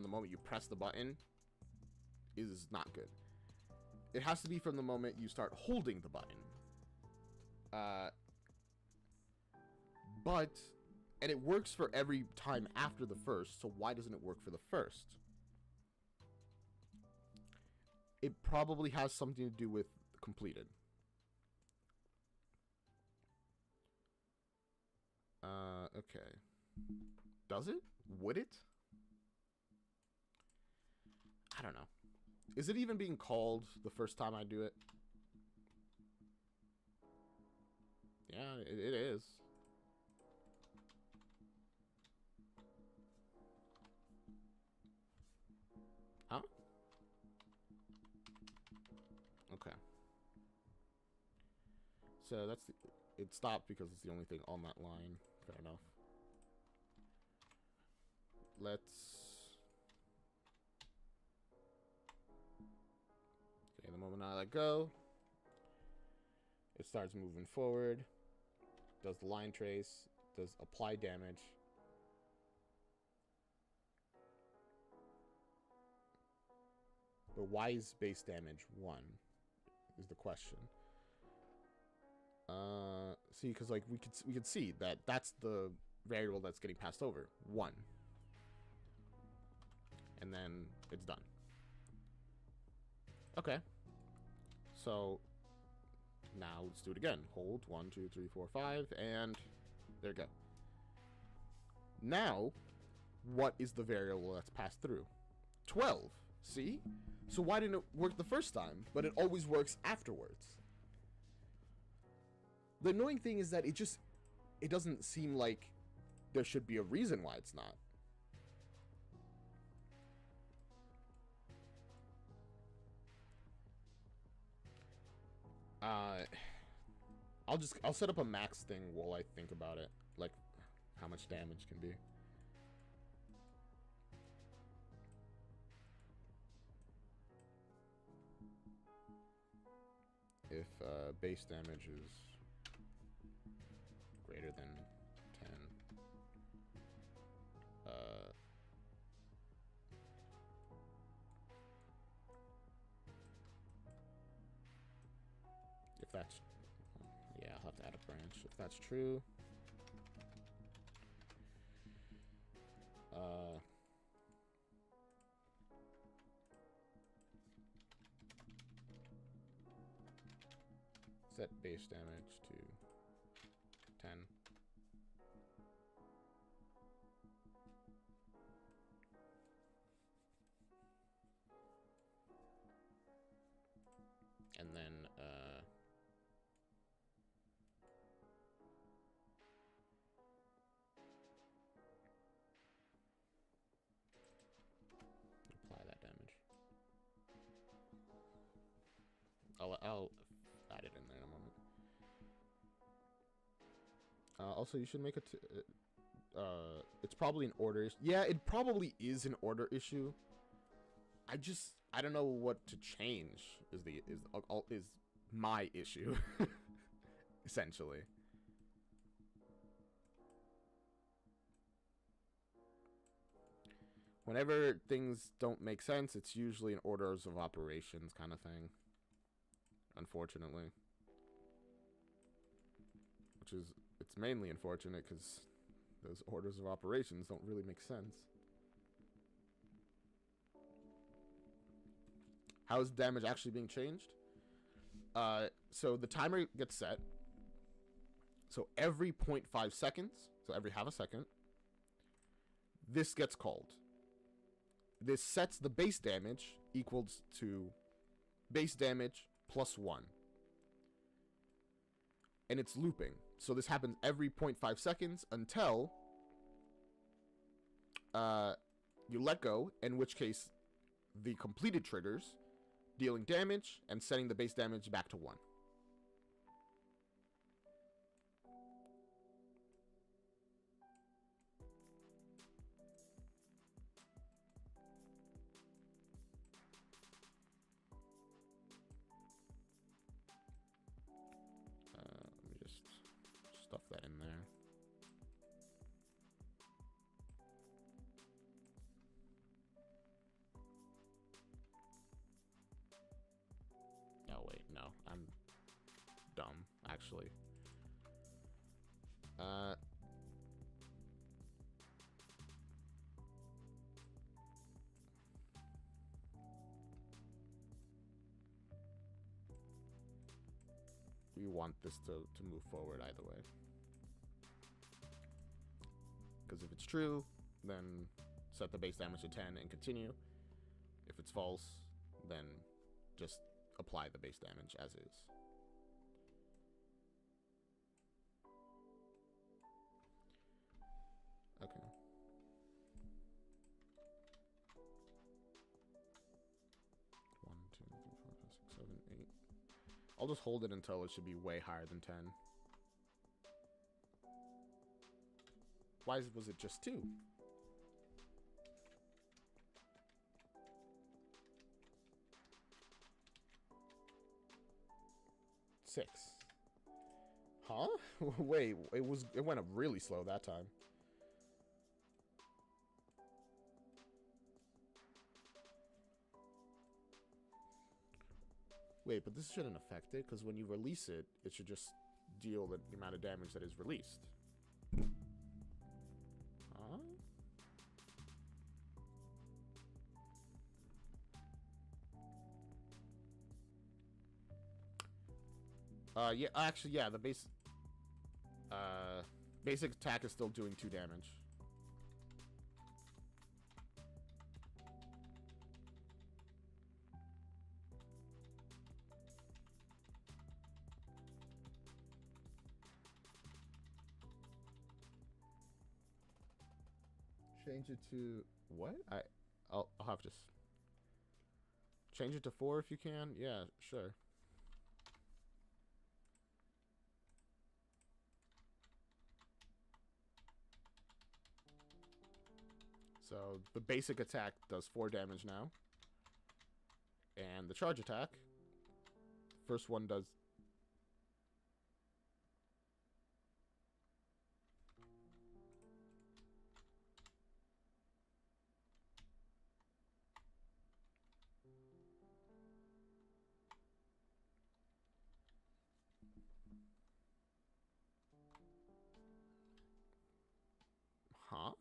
the moment you press the button is not good. It has to be from the moment you start holding the button. And it works for every time after the first, so why doesn't it work for the first? It probably has something to do with completed. Okay. Does it? Would it? I don't know. Is it even being called the first time I do it? Yeah, it is. Huh? Okay. So that's it stopped because it's the only thing on that line. Fair enough. Let's... Okay, the moment I let go, It starts moving forward, does the line trace, does apply damage. But why is base damage 1 is the question. See, because like we could see that that's the variable that's getting passed over, 1. And then it's done. Okay. So now let's do it again. Hold 1, 2, 3, 4, 5, and there you go. Now, what is the variable that's passed through? 12. See? So why didn't it work the first time, but it always works afterwards? The annoying thing is that it doesn't seem like there should be a reason why it's not. I'll set up a max thing while I think about it, like how much damage can be. If base damage is greater than 10, if that's, yeah, I'll have to add a branch. If that's true, set base damage to 10. And then apply that damage. I'll add it in there in a moment. Also, you should make it. It's probably an order. Yeah, it probably is an order issue. I don't know what to change. Is my issue essentially. Whenever things don't make sense, it's usually an orders of operations kind of thing. Unfortunately. It's mainly unfortunate because those orders of operations don't really make sense. How is damage actually being changed? So the timer gets set. So every 0.5 seconds, so every half a second, this gets called. This sets the base damage equals to base damage plus 1. And it's looping. So this happens every 0.5 seconds until you let go, in which case the completed triggers, dealing damage and setting the base damage back to 1. Let me just stuff that in there. Oh wait, no, I'm dumb, actually. We want this to move forward either way. Because if it's true, then set the base damage to 10 and continue. If it's false, then just apply the base damage as is. Okay. One, two, three, four, five, six, 7, 8. I'll just hold it until it should be way higher than 10. Why was it just 2? Six. Huh? Wait, it went up really slow that time. Wait, but this shouldn't affect it, because when you release it, it should just deal the amount of damage that is released. Huh? Yeah, actually, yeah, the basic attack is still doing 2 damage. Change it to what? I'll have to change it to 4 if you can. Yeah, sure. So the basic attack does 4 damage now, and the charge attack, first one does. Huh?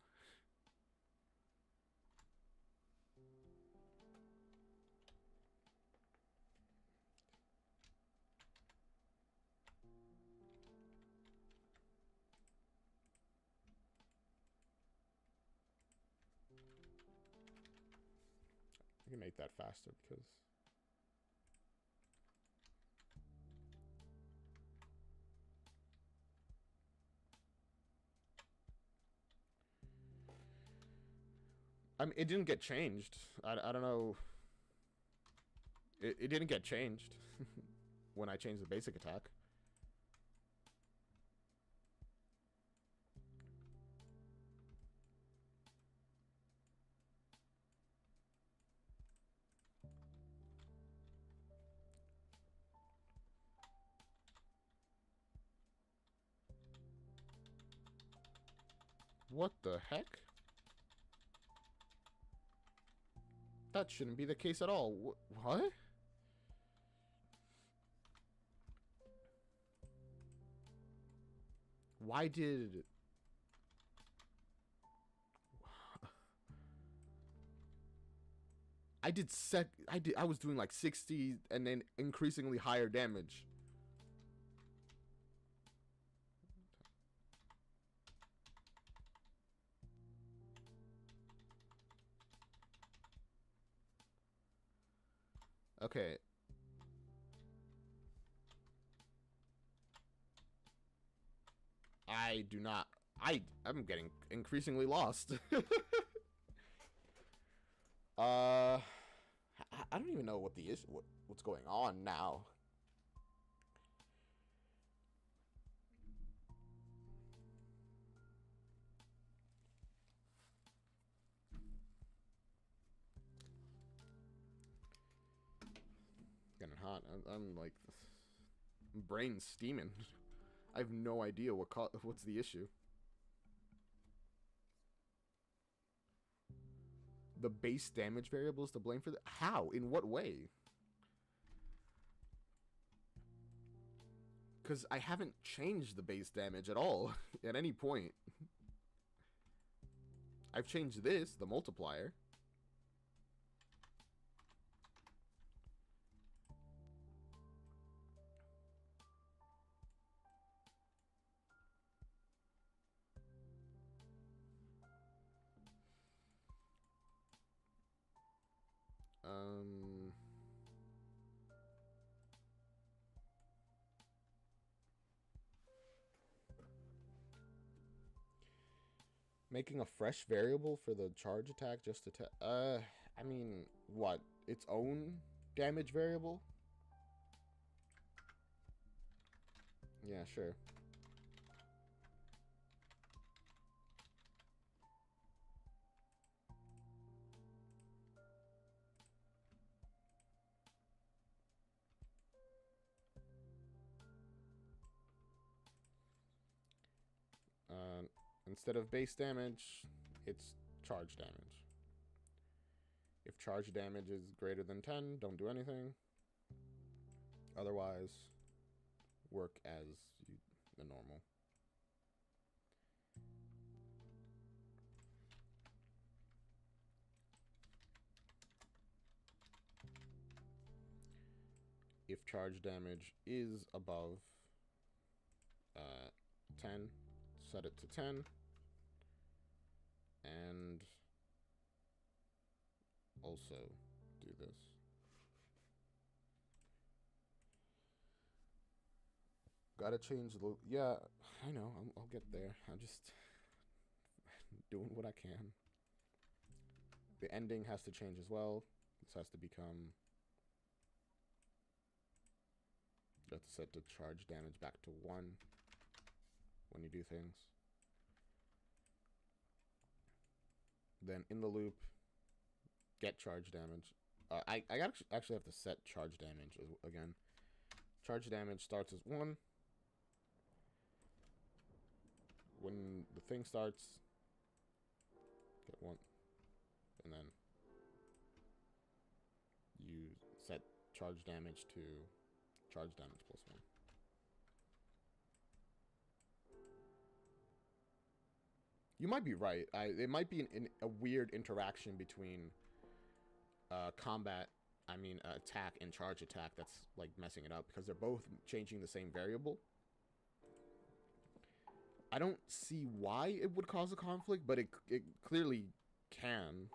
I can make that faster because. I mean, it didn't get changed. I don't know. It didn't get changed when I changed the basic attack. What the heck? That shouldn't be the case at all. What? Why did... I was doing like 60 and then increasingly higher damage. Okay. I do not... I'm getting increasingly lost. I don't even know what the issue... What's going on now. Getting hot. I'm like... Brain's steaming. I have no idea what's the issue. The base damage variable is to blame for that? How? In what way? Because I haven't changed the base damage at all at any point. I've changed this, the multiplier. Making a fresh variable for the charge attack just to I mean, what? Its own damage variable? Yeah, sure. Instead of base damage, it's charge damage. If charge damage is greater than 10, don't do anything. Otherwise, work as the normal. If charge damage is above 10, set it to 10. And also do this. Gotta change the... Yeah, I know. I'll get there. I'm just doing what I can. The ending has to change as well. This has to become... You have to set the charge damage back to 1 when you do things. Then in the loop, get charge damage. I actually have to set charge damage again. Charge damage starts as 1. When the thing starts, get 1. And then you set charge damage to charge damage plus 1. You might be right. It might be a weird interaction between attack and charge attack that's like messing it up, because they're both changing the same variable. I don't see why it would cause a conflict, but it clearly can.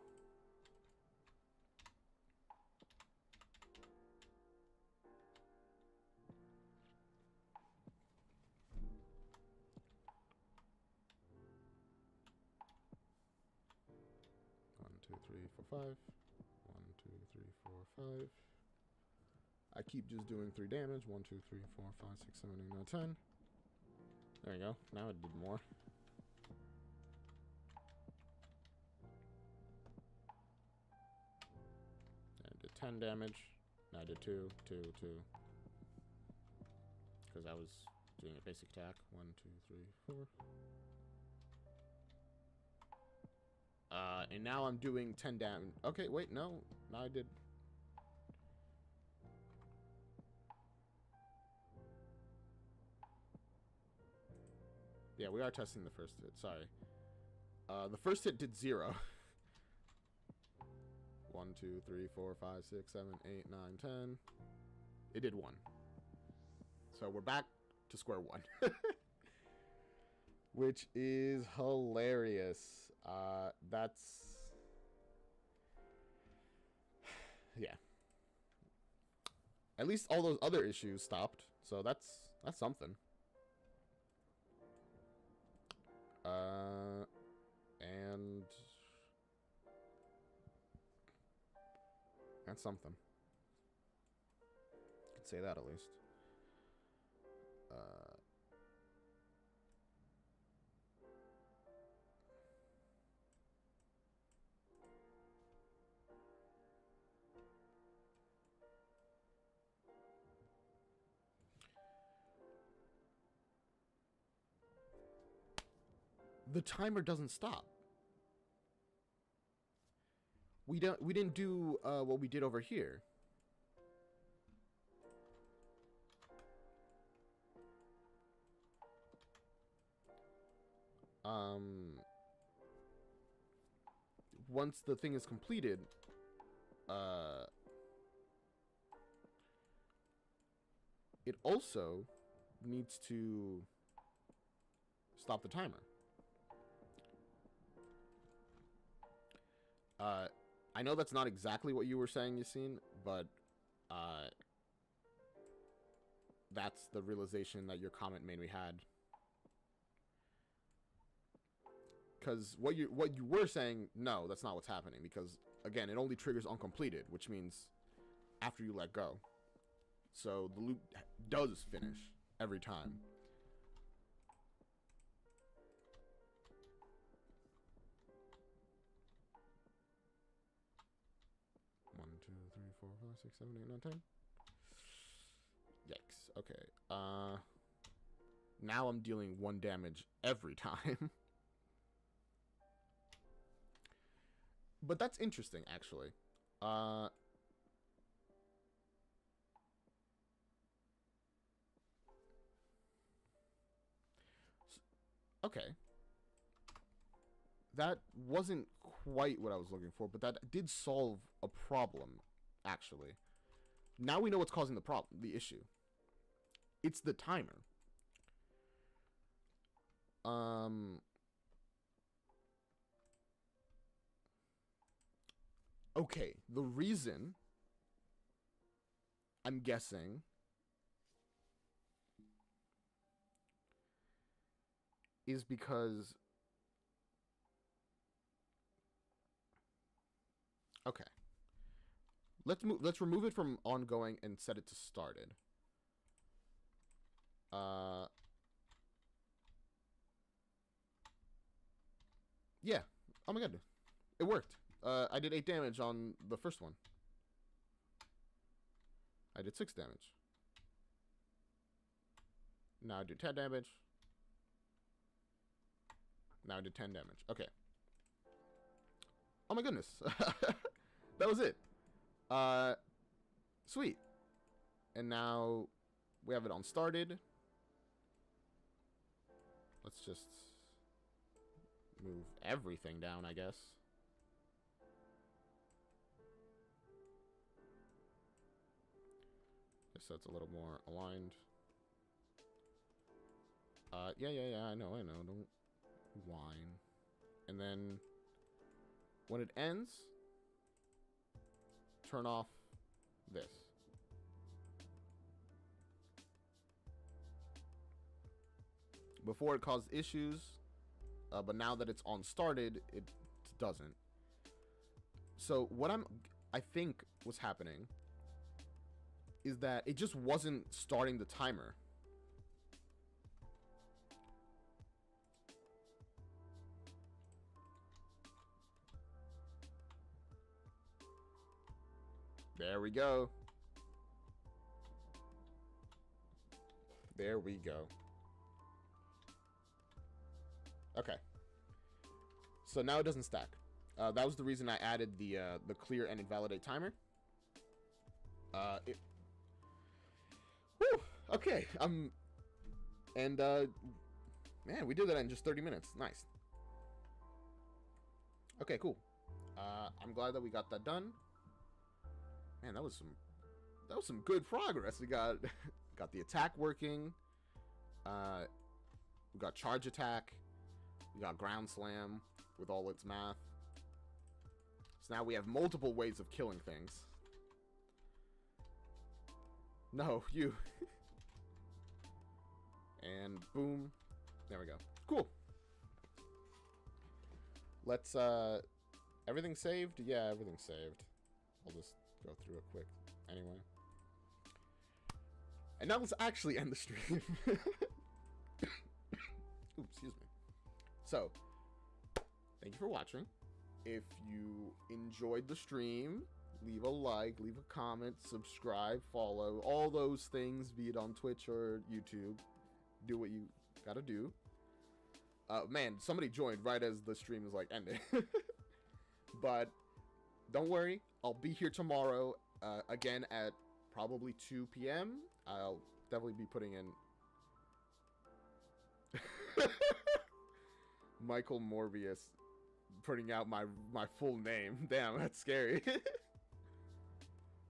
Five. 1, 2, 3, 4, 5. I keep just doing 3 damage. 1, 2, 3, 4, 5, 6, 7, 8, 9, 10. There you go. Now it did more. I did 10 damage. Now I did 2, 2, 2. Because I was doing a basic attack. 1, 2, 3, 4. And now I'm doing 10 damage. Okay, wait, no. No, I did. Yeah, we are testing the first hit. Sorry. The first hit did 0. 1, 2, 3, 4, 5, 6, 7, 8, 9, 10. It did 1. So we're back to square 1. Which is hilarious. That's... Yeah. At least all those other issues stopped, so that's something. And that's something. You could say that at least. The timer doesn't stop. We didn't do what we did over here. Once the thing is completed, it also needs to stop the timer. I know that's not exactly what you were saying, Yassine, but that's the realization that your comment made me had. Because what you were saying, no, that's not what's happening. Because again, it only triggers uncompleted, which means after you let go. So the loop does finish every time. One, 2, 3, 4, 5, 6, 7, 8, 9, 10. Yikes. Okay. Now I'm dealing 1 damage every time. But that's interesting, actually. Uh, okay. That wasn't quite what I was looking for, but that did solve a problem, actually. Now we know what's causing the problem, the issue. It's the timer. Okay, the reason, I'm guessing, is because... Okay. Let's remove it from ongoing and set it to started. Yeah. Oh my god. It worked. I did 8 damage on the first one. I did 6 damage. Now I do 10 damage. Now I did 10 damage. Okay. Oh my goodness. That was it. Sweet. And now we have it on started. Let's just move everything down, I guess. Just so it's a little more aligned. Yeah, I know. Don't whine. And then when it ends, turn off this. Before it caused issues, but now that it's on started, it doesn't. So what I think was happening is that it just wasn't starting the timer. There we go. There we go. Okay. So now it doesn't stack. That was the reason I added the clear and invalidate timer. Whew, okay. And man, we did that in just 30 minutes. Nice. Okay, cool. I'm glad that we got that done. Man, that was some good progress. We got got the attack working. We got charge attack. We got ground slam with all its math. So now we have multiple ways of killing things. No, you. And boom. There we go. Cool. Let's, everything saved? Yeah, everything's saved. I'll just go through it quick anyway. And now let's actually end the stream. Ooh, excuse me. So, thank you for watching. If you enjoyed the stream, leave a like, leave a comment, subscribe, follow, all those things, be it on Twitch or YouTube. Do what you gotta do. Man, somebody joined right as the stream was like ending. But don't worry, I'll be here tomorrow again at probably 2 p.m. I'll definitely be putting in Michael Morbius, putting out my full name. Damn, that's scary.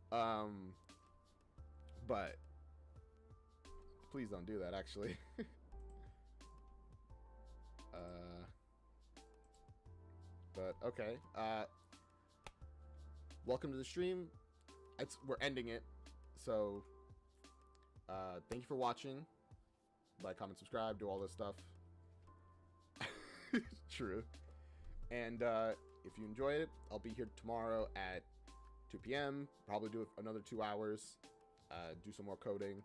But please don't do that, actually. But okay. Welcome to the stream. We're ending it. So thank you for watching. Like, comment, subscribe, do all this stuff. True. And if you enjoyed it, I'll be here tomorrow at 2 p.m. Probably do another 2 hours. Do some more coding.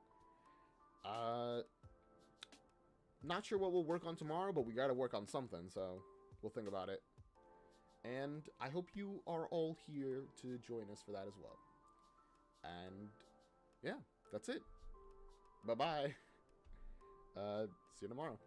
Not sure what we'll work on tomorrow, but we gotta work on something, so we'll think about it. And I hope you are all here to join us for that as well. And yeah, that's it. Bye-bye. See you tomorrow.